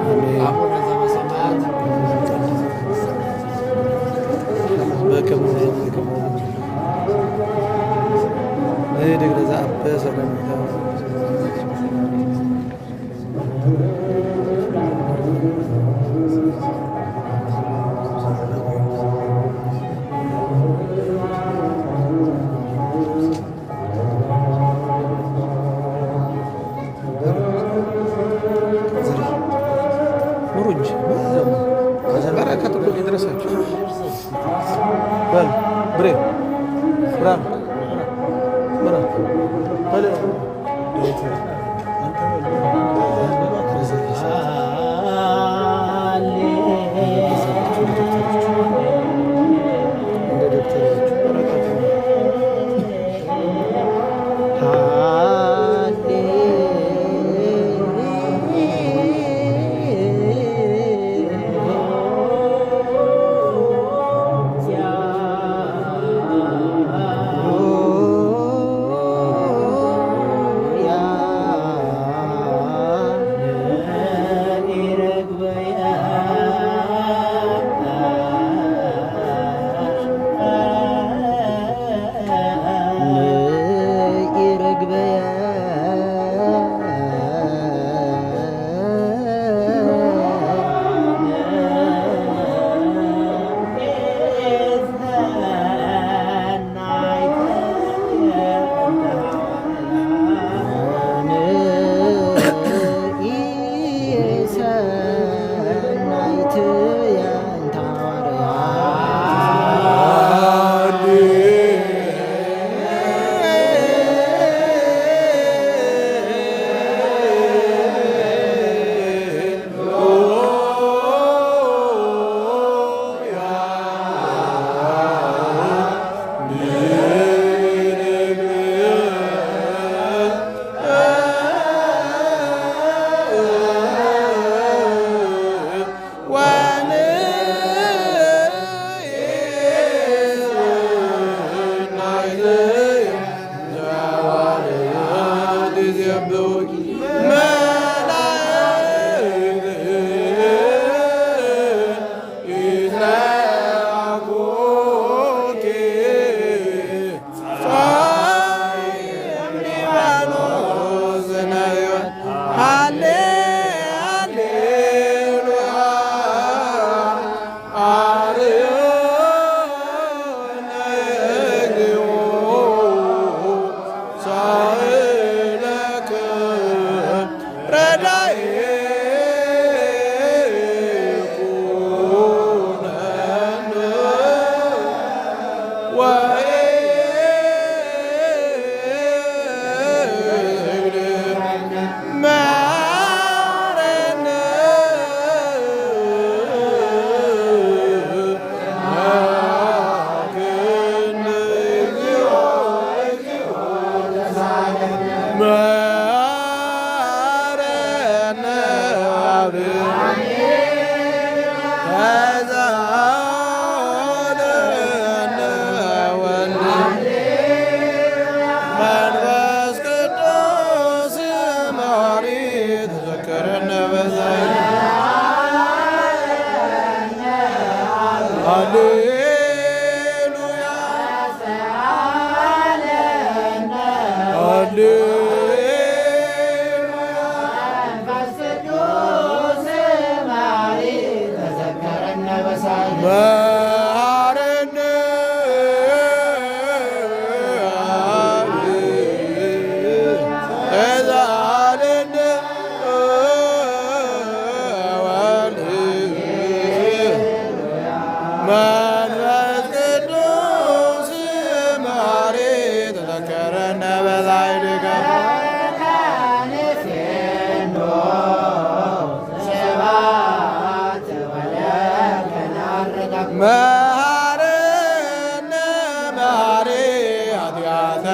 አቡነ ዘበሰማያት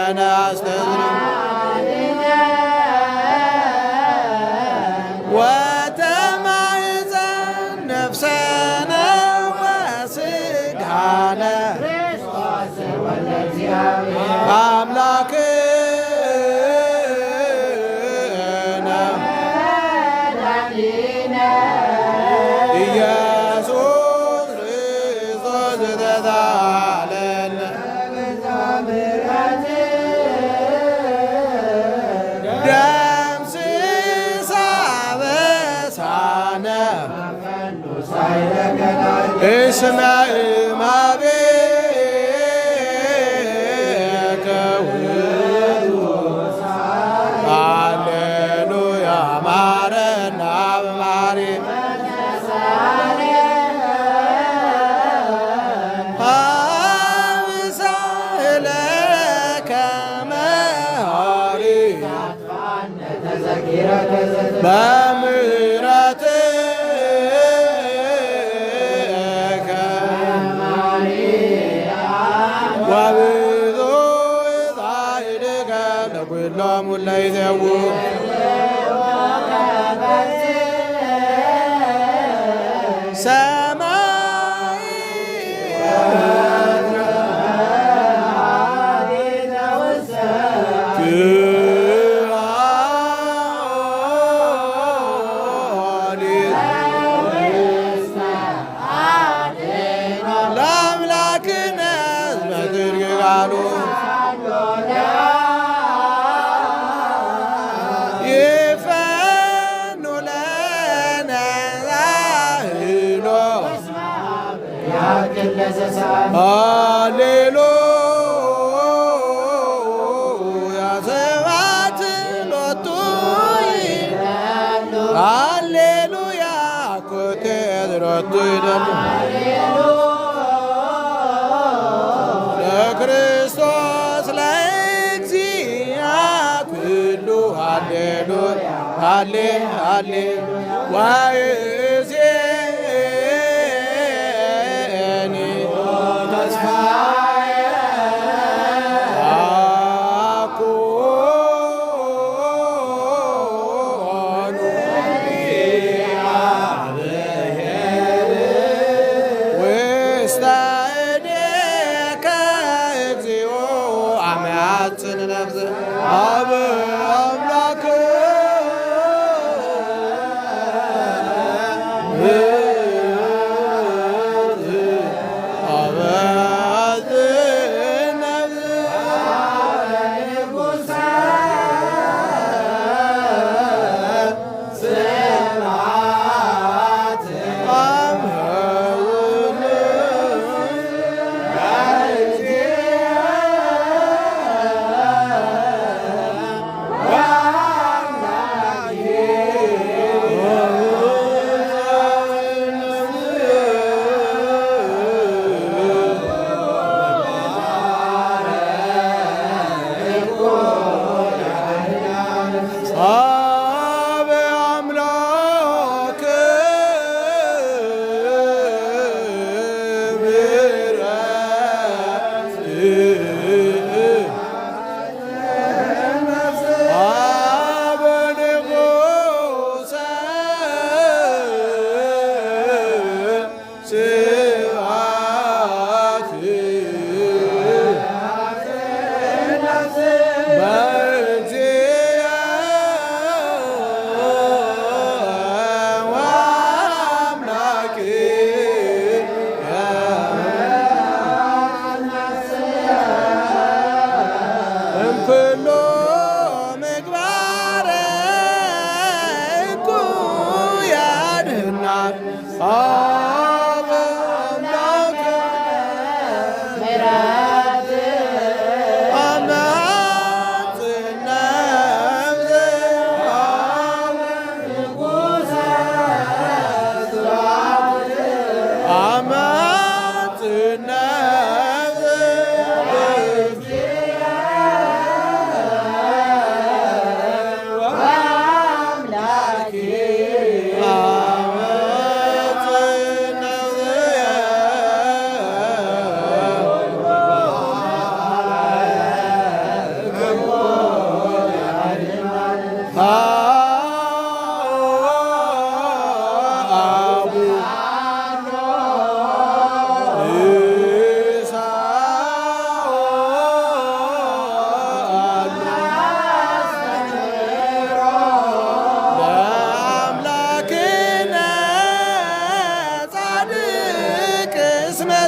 ዘመነ አስተዝነ ወተማይፀን ነፍሰነ ወስጋነ አምላክነ ኢየሱስ ክርስቶስ ዘተሳሃለነ ደምስሳ በሳነ እስመ እማቤከ ውእቱ ሃሌሉያ ማረነ አብ ማሪ አብሳለከ መሐሪ በምሕረትከ ወብዙ ኃይልከ ለኵሎሙ ለይዜው ለአምላክነ በትርግጋሉ ይፈኑ ለነ ዛህሎ ሃሌሉያ ስብሐት ሎቱ ሃሌሉያ ኮቴት ሎቱ ይደሉ ለክርስቶስ ለእግዚአብሔር ኩሉ ሃሌሉያ ሃሌ ሃሌ ወእዜኒ ተስፋየ አኮኑ ውስተ እዴከ እግዚኦ አመ ያጽን ነፍስ አብ አምላክ አብ አምላክ አብ ንጉሠ ስብሐት እምኩሉ ምግባረ እኩያን ያድኅናል አብ አምላክ አማጽነ አማጽነ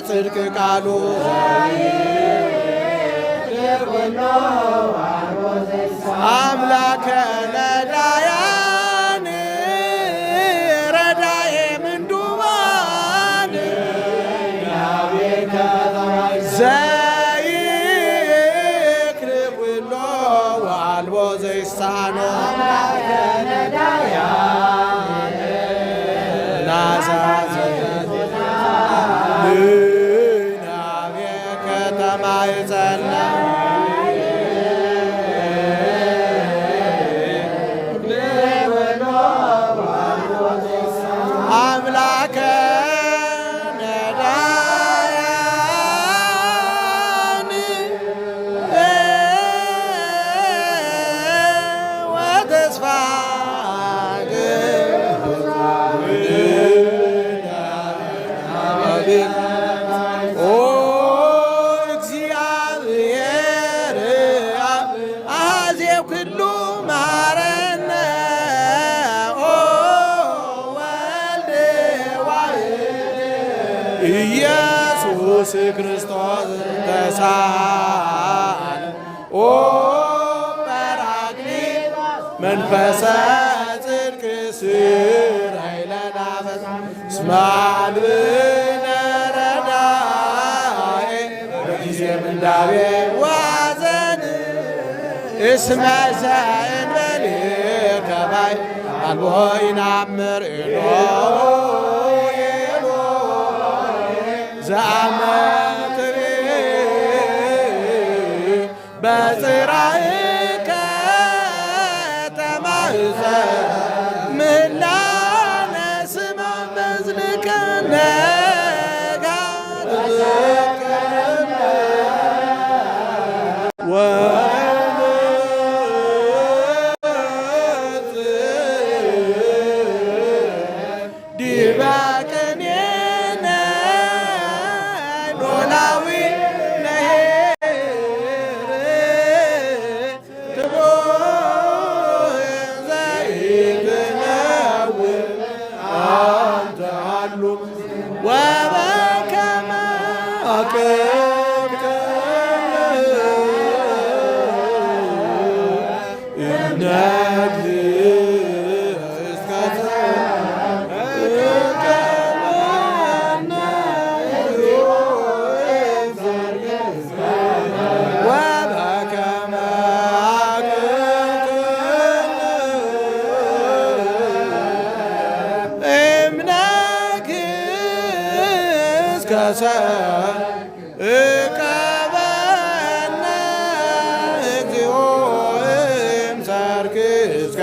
ጽድቅ ቃሉ አምላከ ነዳያን ረዳኤ ምንዱባን ዘይክርብ ውሎ ወአልቦ ዘይሳኖ ናቤ ከተማ ይጸና አምላከ ነዳያን ወተስፋ ኦ እግዚአብሔር አዜ ኩሉ ማረነ ኦ ወልድ ዋሕድ ኢየሱስ ክርስቶስ ተሳል ኦ ጰራቅሊጦስ መንፈሰ ጽድቅ ስራይ ለናፈስ እስመ አልብነ ረዳኤ በጊዜ ምንዳቤ ዋዘን እስመ ዘእንበሌ ከባይ አልቦ ይናምር ኤሎ ዘአመትሬ በጽራእከ ተማህፀ ምላነ ስማ መዝልከ ነጋር ዲበ ቅኔነ ኖላዊ ነሄር ትቦህ ዘይትነውር አንተ አሉ ወበከመ አቅምከ እቀበነ እግዚኦ እምሰርክ እስከ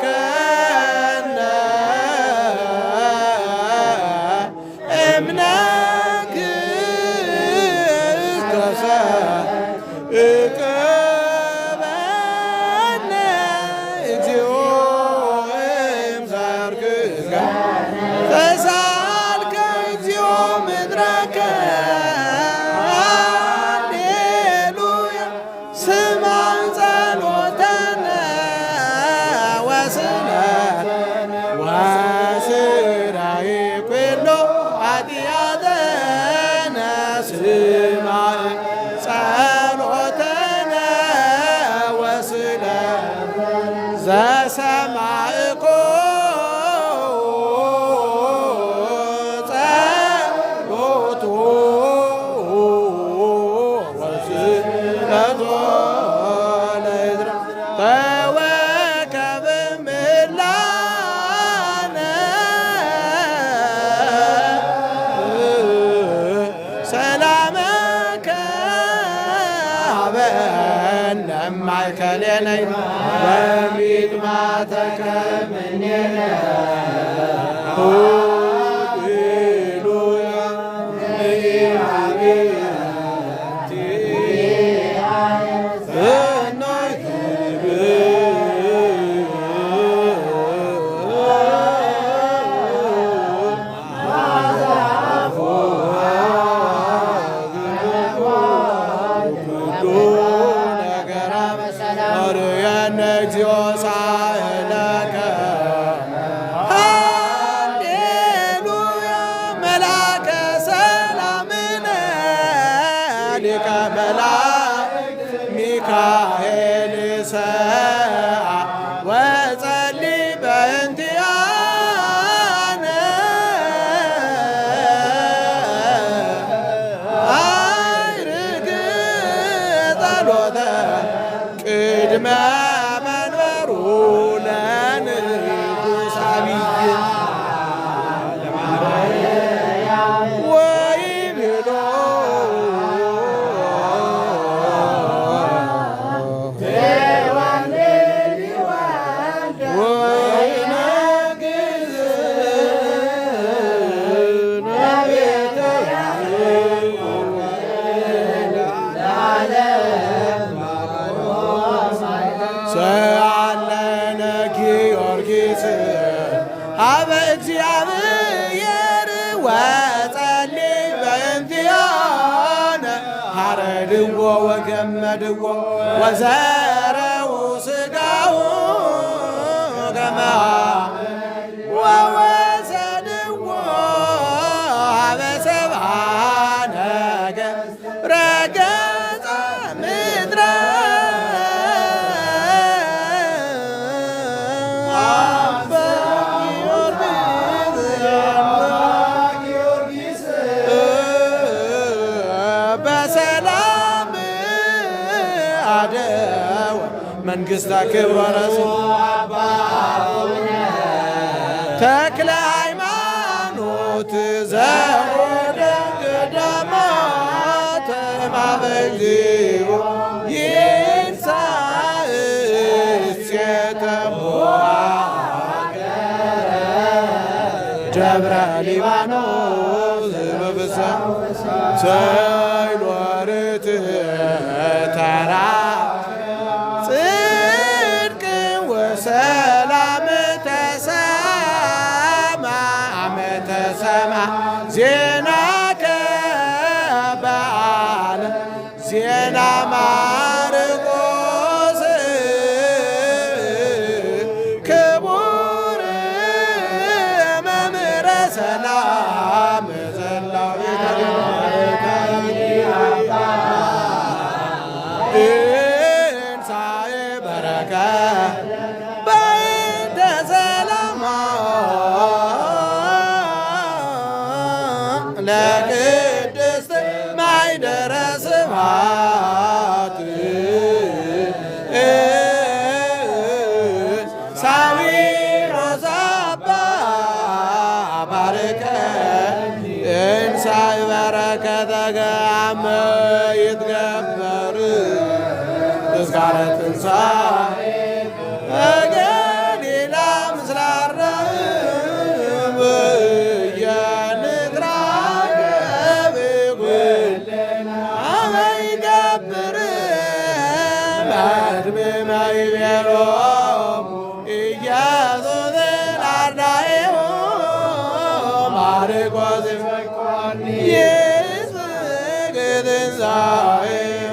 አቀብከነ እምነክ እስከ እቀበነ እግዚኦ እምሰርክ እስከ ተሳልከ እግዚኦ ምድረከ ሃሌሉያ ስማዕ ጸሎተነ ወስራይ ኩሎ ኃጢአተነ ስማዕ ጸሎተነ ዘሰማዕኮ ጸሎቶ ወስእለቶ ለእዝራ ተወከብ ምላነ ሰላመከ ሀበነ እማእከሌነ ወሚጥማተከ እምኔነ ሃሌሉያ እግዚኦ ሳህለከ ሊቀ መላእክት ሚካኤል ሰአ ወጸልይ በእንቲአነ አይርግ ጸሎተ ቅድመ መንበሩ ለንጉሥ አብይ ወይብሎ ሰአለነ ጊዮርጊስ ሀበ እግዚአብሔር ወጸልይ በእንቲአነ ሐረድዎ ወገመድዎ ወዘረው ሥጋሁ ከመ ወወሰድዎ ሀበ ሰብአ ነገሥት ረገጸ ምድረ በሰላም አደወ መንግሥተ ክብረ ረስእ ተክለ ሃይማኖት ዘወደ ገዳማት ማበግዚኦ ይንሣእ እሴተ ደብረ ሊባኖስ በብስም ሰይሎርት ተራ ጽድቅ ወሰላም ተሰማ ተሰማ ዜናከ በዓለ ዜና ማርቆስ ክቡር መምህረ ሰላም ዘላዊ እንሳኤ በረከት በእንተ ሰላማ ለቅድስት ማኅደረ ስብሐት ሳዊሮስ አባ ባርከ እንሳኤ በረከተከ አመ ይትገበር ተዝካረ ትንሣኤ ገሊላ ምስለ አርዳኢሁ ኢየንትራከብ ኩልነ አመ ይገብር በዕድሜ ይቤሎሙ ኢየሱስ ለአርዳኢሁ ማርቆስ ይስብክ ትንሣኤ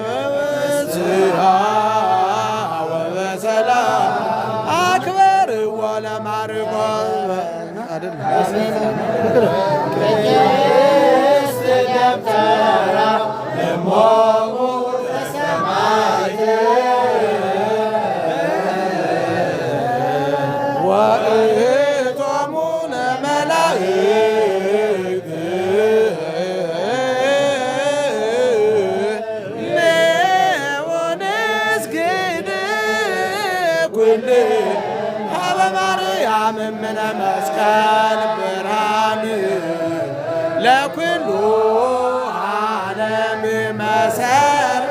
በብስራ ወበሰላም አክብርዎ ለማርቆስ ቅድስት ደብተራ እሞሙ ለሰማዕት ወእቶሙ ለመላእክት ለወነስግድ ኩል ሀበ ማርያም እምነ መስቀል ብርሃን ለኩሉ ዓለም መሰረት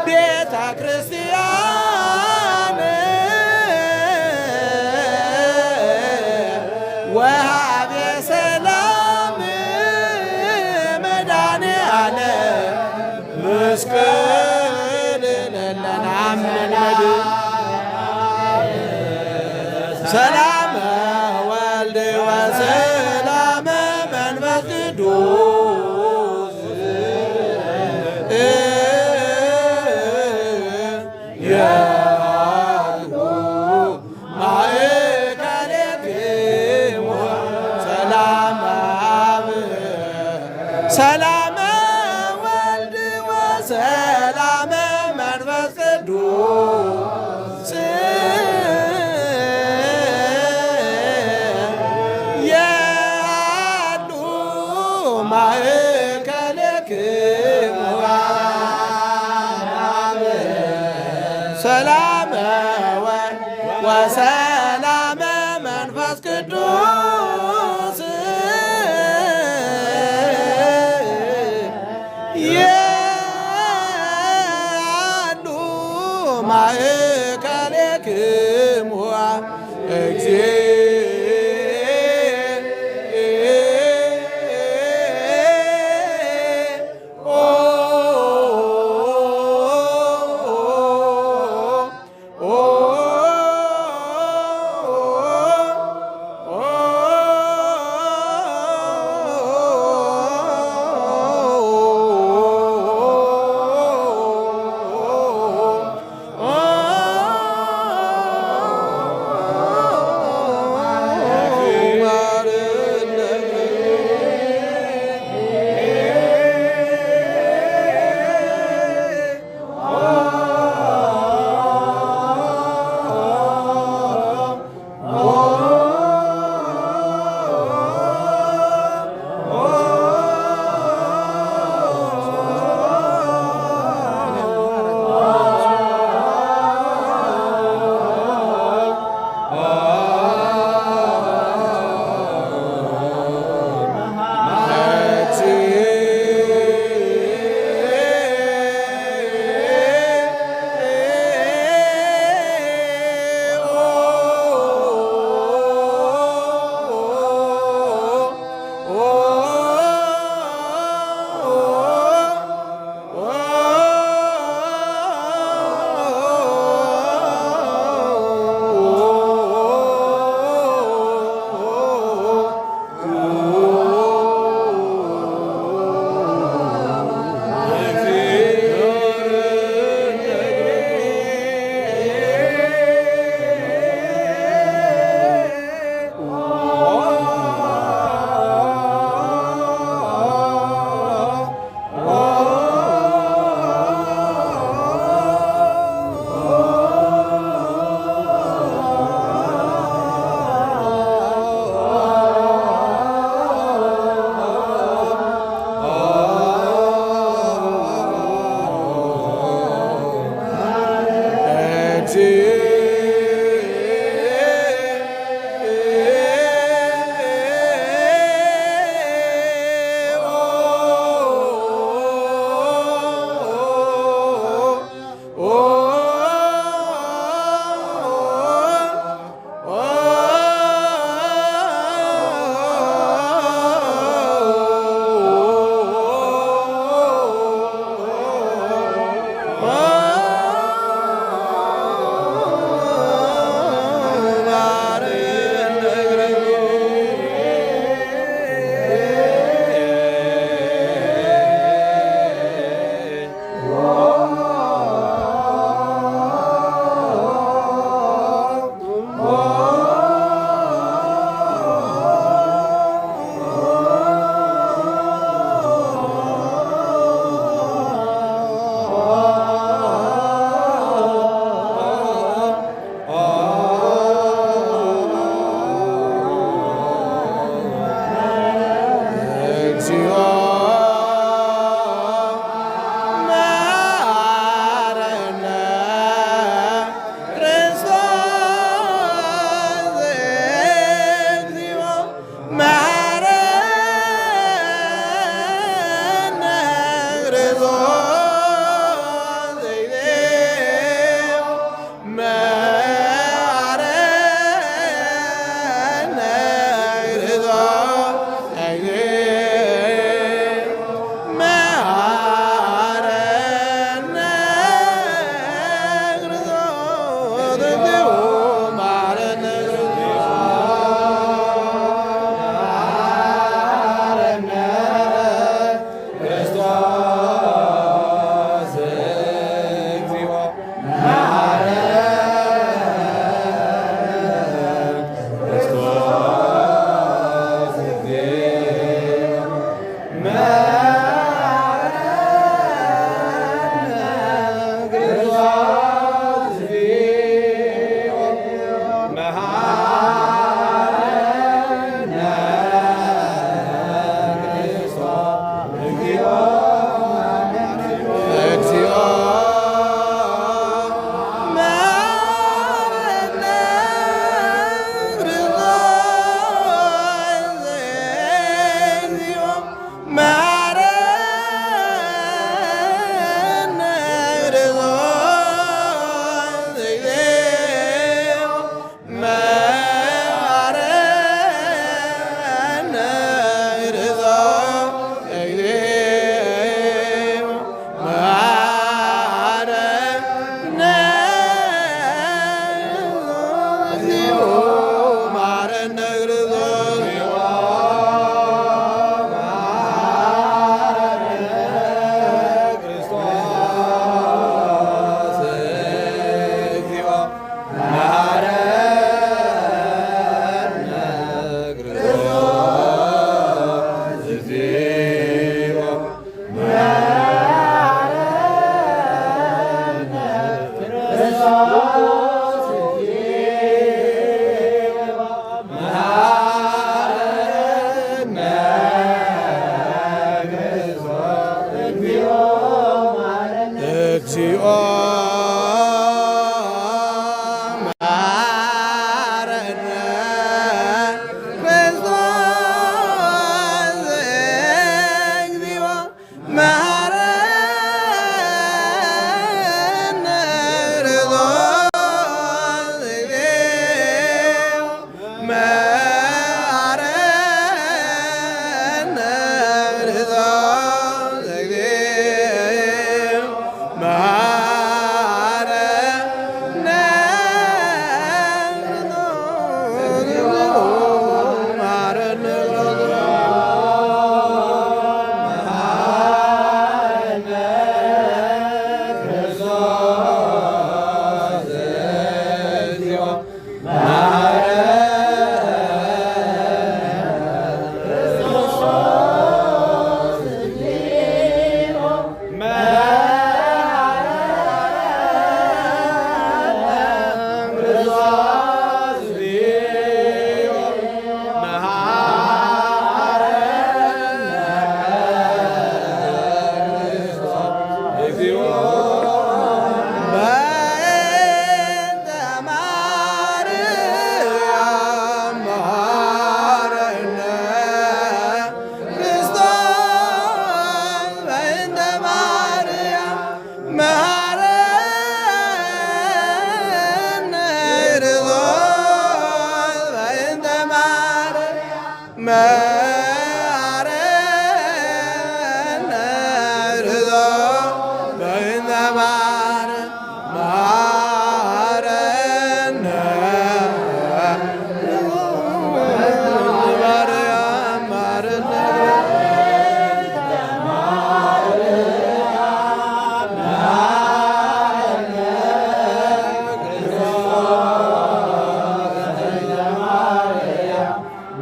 ቤተ ክርስቲያን ወሃቤ ሰላም መድኃኔዓለም ምስቅል ለለናምነድ ሰላም ወልድ ወሰላም መንፈስ ቅዱስ ያሉ ማእከሌክሙ ሰላም አብ ሰላም ወልድ ወሰ ወሰላመ መንፈስ ቅዱስ ያሉ ማእከሌክሙ እግዚኦ መሐረነ ክርስቶስ እግዚኦ መሐረነ ክርስቶስ እግዚኦ መሐረነ ክርስቶስ እግዚኦ መሐረነ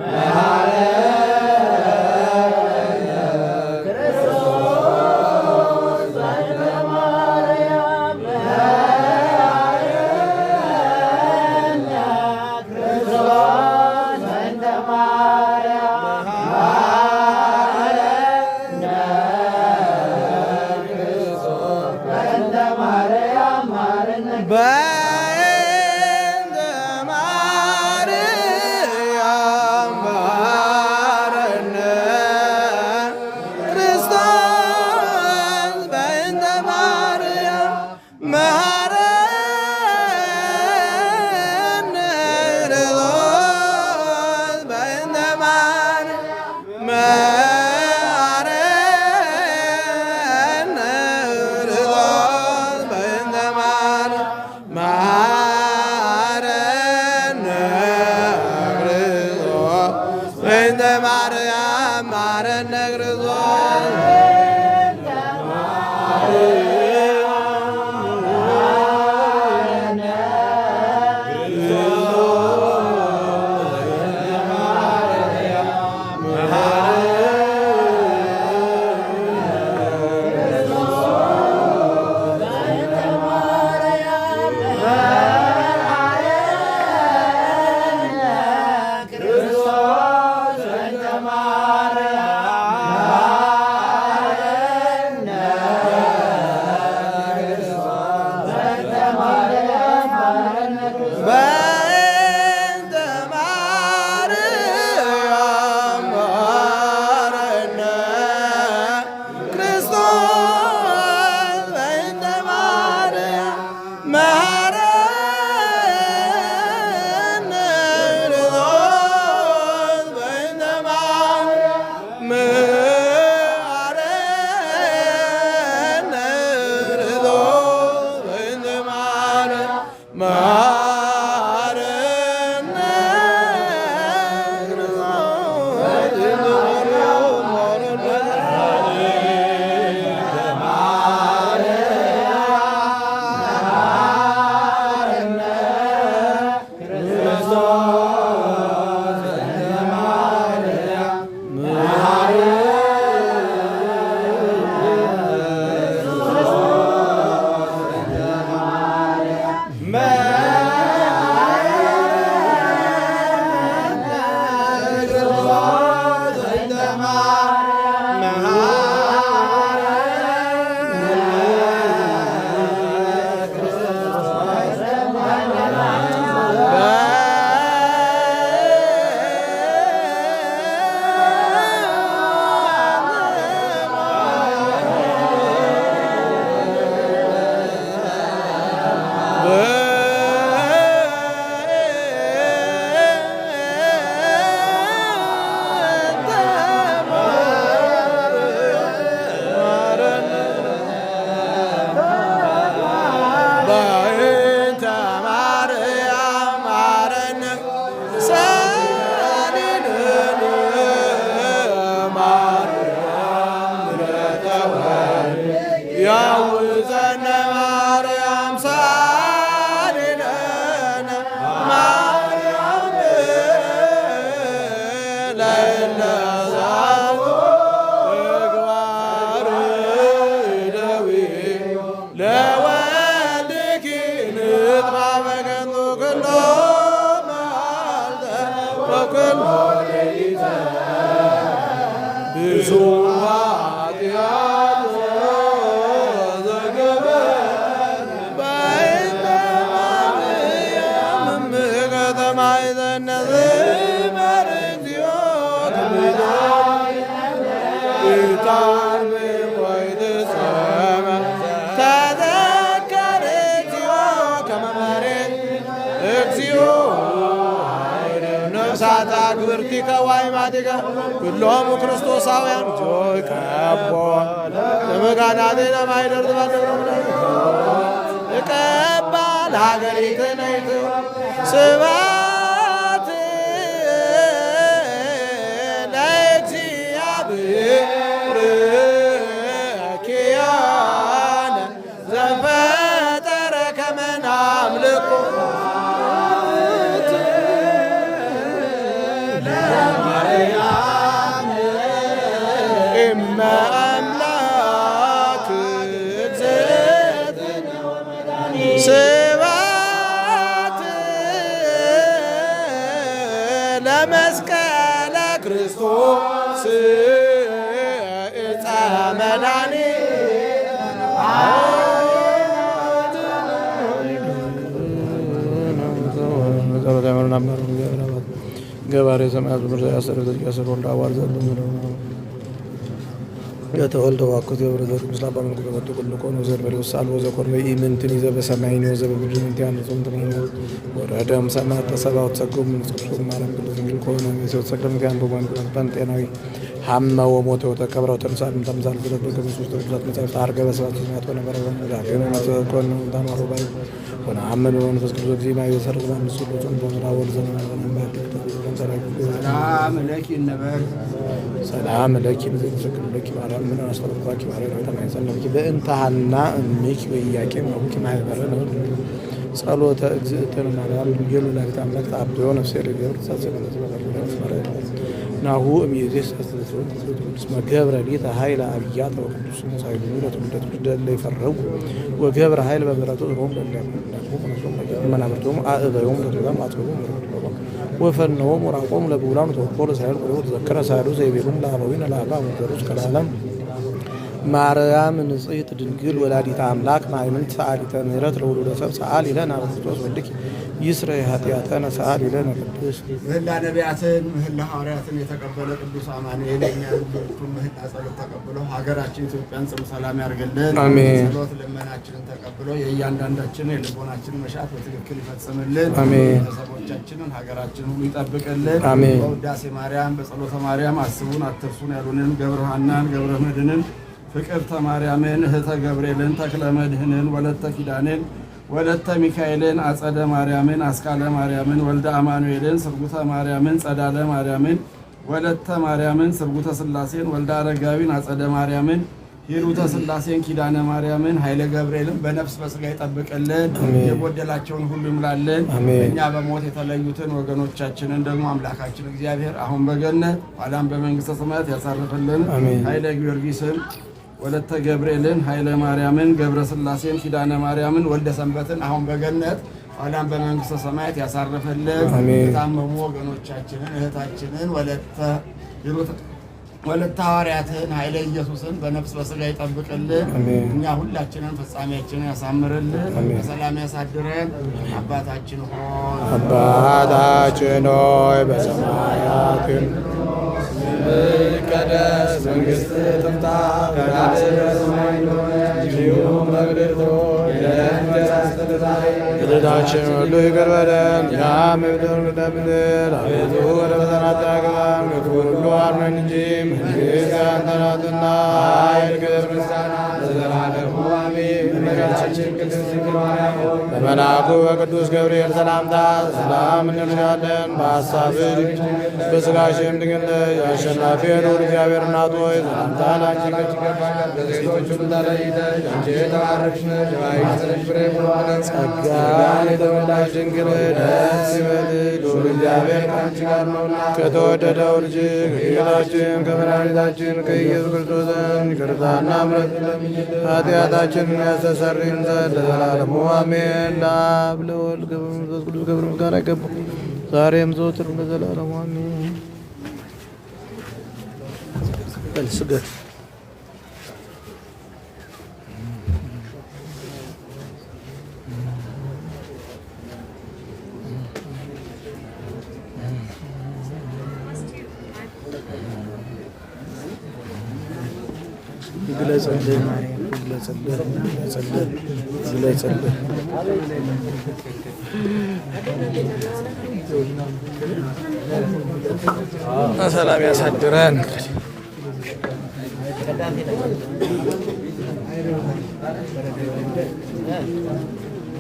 መሐረነ ያውፀነ ማርያም ሳሊለነ ማርያም ለእለ ዛቱ ተግባር ደዊ ለወልድኪ ንጥፋ በከንቱ ኩሎ መዓልተ ወኩሎ ሌሊተ ብዙ ኃጢአት ዘገበ በእንተ ማርያም እምከተማ ይዘነዝ መርግዚኦ ይታርም ወይትሰመ ተዘከረ እግዚኦ ከመ መሬት እግዚኦ ነፍሳት አግብርቲከ ወአዕማዲከ ኩሎሙ ክርስቶሳውያን ጆይቀቦ ለመካናቴነ ማኅደር እቀባ ለሀገሪትነ ስብሐት ለእግዚአብሔር ኪያነ ዘፈጠረ ከመ ናምልኮ እመ አምላክ እግዝእትነ ስብሐት ለመስቀለ ክርስቶስ ዕፀ መድኃኒት ገባሬ ሰማያት ምድር ያሰረተ ያሰረ ወልዳ ዋርዘ የተወልደ ዋኩት የብረዘር ምስላ ባመልኩ ተመጡ ኩልቆ ነው ዘርበሪ ወሳል ወዘኮር በኢምንትን ይዘ በሰማይን ወዘ በምድር እንቲያን ጾምትን ወረደም ሰማያት ተሰባው ተሰጎም ንጹህ ማለም ቅዱስ እንግል ኮነ የሰው ተሰግደም ያን በማን በንጤናዊ ሐመ ወሞተ ወተቀብረው ተንሳል ተምሳል ስለበከ በሶስት ተብዛት መጻፍ ታርገ በሰባት ሰማያት ሆነ በረበ ነው ተቆነ ታማሩ ባይ ሆነ አመኑ መንፈስ ቅዱስ እግዚአብሔር ማይሰር ባን ሱሉቱን በመራወል ዘመን ባንባክ ሰላም ለኪ ነበረ ሰላም ለኪ በዘክር ለኪ ማርያም ምን አስተርፋቂ ማርያም ተማይጸለኪ በእንታሃና እምኪ ወያቄም ነው ማይበረ ነው ጸሎተ እግዝእትነ ማርያም ድንግል ወላዲተ አምላክ ተአብዮ ነፍሴ ለገብር ተሳሰበለት ማርያም ናሁ እምይእዜሰ ቅዱስ መገብረ ሊተ ኃይለ አብያተ ወቅዱስ ሳይሉ ለትውልደት ደለ ይፈረው ወገብረ ኃይል በምሕረቱ ሮም መናብርቶም አእበዮም ለተዛም አጥቶም ወፈነዎም ወራቆም ለብዑላን ተወኮለ ሳይል ቆሎ ተዘከረ ሳይሉ ዘይቤሉም ለአበዊነ ለአብርሃም ወዘሮች ከለዓለም ማርያም ንጽሕት ድንግል ወላዲተ አምላክ ማእምንት ሰአሊተ ምሕረት ለወሉደ ሰብ ሰአሊ ለነ ክርስቶስ ወልድኪ ይስረይ ኃጢአተነ ሰአሊ ለነ ቅዱስ ምህላ ነቢያትን ምህላ ሐዋርያትን የተቀበለ ቅዱስ አማኑኤል የእኛን ብርቱን ምህላ ጸሎት ተቀብሎ ሀገራችን ኢትዮጵያን ጽኑ ሰላም ያርግልን። አሜን። ጸሎት ልመናችንን ተቀብሎ የእያንዳንዳችንን የልቦናችንን መሻት በትክክል ይፈጽምልን። አሜን። ቤተሰቦቻችንን ሀገራችንን ሁሉ ይጠብቅልን። አሜን። በውዳሴ ማርያም በጸሎተ ማርያም አስቡን አትርሱን ያሉንን ገብረ ሐናን ገብረ መድኅንን ፍቅርተ ማርያምን እህተ ገብርኤልን ተክለ መድኅንን ወለተ ኪዳንን ወለተ ሚካኤልን አጸደ ማርያምን አስካለ ማርያምን ወልደ አማኑኤልን ስርጉተ ማርያምን ጸዳለ ማርያምን ወለተ ማርያምን ስርጉተ ሥላሴን ወልደ አረጋዊን አጸደ ማርያምን ሂሩተ ሥላሴን ኪዳነ ማርያምን ኃይለ ገብርኤልን በነፍስ በሥጋ ይጠብቅልን። የጎደላቸውን ሁሉ ይምላልን። እኛ በሞት የተለዩትን ወገኖቻችንን ደግሞ አምላካችን እግዚአብሔር አሁን በገነት ኋላም በመንግሥተ ሰማያት ያሳርፍልን። ኃይለ ጊዮርጊስን ወለተ ገብርኤልን ኃይለ ማርያምን ገብረ ሥላሴን ኪዳነ ማርያምን ወልደ ሰንበትን አሁን በገነት ኋላም በመንግሥተ ሰማያት ያሳርፍልን። የታመሙ ወገኖቻችንን እህታችንን ወለተ ሐዋርያትን ኃይለ ኢየሱስን በነፍስ በሥጋ ይጠብቅልን። እኛ ሁላችንን ፍጻሜያችንን ያሳምርልን። በሰላም ያሳድረን። አባታችን ሆይ በሰማያት ይቀደስ መንግሥትህ ትምጣ ፈቃድህ በሰማይ እንደሆነች እንዲሁም በምድር ትሁን። የዕለት እንጀራችንን ስጠን ዛሬ፣ በደላችንን ሁሉ ይቅር በለን እኛም የበደሉንን እንደምንል። አቤቱ ወደ ፈተና አታግባን ከክፉ ሁሉ አድነን እንጂ መንግሥት ያንተ ናትና ኃይል፣ ክብር፣ ምስጋና ለዘላለሙ አሜን። እመቤታችን ቅድስት ድንግል ማርያም ሆይ በመልአኩ በቅዱስ ገብርኤል ሰላምታ ሰላም እንልሻለን። በሐሳብሽ በሥጋሽም ድንግል ነሽ። የአሸናፊ ልዑል እግዚአብሔር እናት ሆይ ሰላምታ ላንቺ ይገባል። ከሴቶች ሁሉ ተለይተሽ አንቺ የተባረክሽ ነሽ። የማኅፀንሽ ፍሬ ቡሩክ ጸጋን የተመላሽ ድንግል ደስ ይበልሽ፣ ልዑል እግዚአብሔር ከአንቺ ጋር ነውና ከተወደደው ልጅሽ ከጌታችን ከመድኃኒታችን ከኢየሱስ ክርስቶስ ዘንድ ይቅርታና ምሕረት ኃጢአታችንን ያስተሰርይልን ዘንድ ለዘላለሙ አሜን። ለአብ ለወልድ ለመንፈስ ቅዱስ ክብር ምስጋና ይገባል፣ ዛሬም ዘወትርም ለዘላለሙ አሜን። ስገድ ግለጽልን ማርያም ግለጽልን ግለጽልን ግለጽልን። ሰላም ያሳድረን። እንግዲህ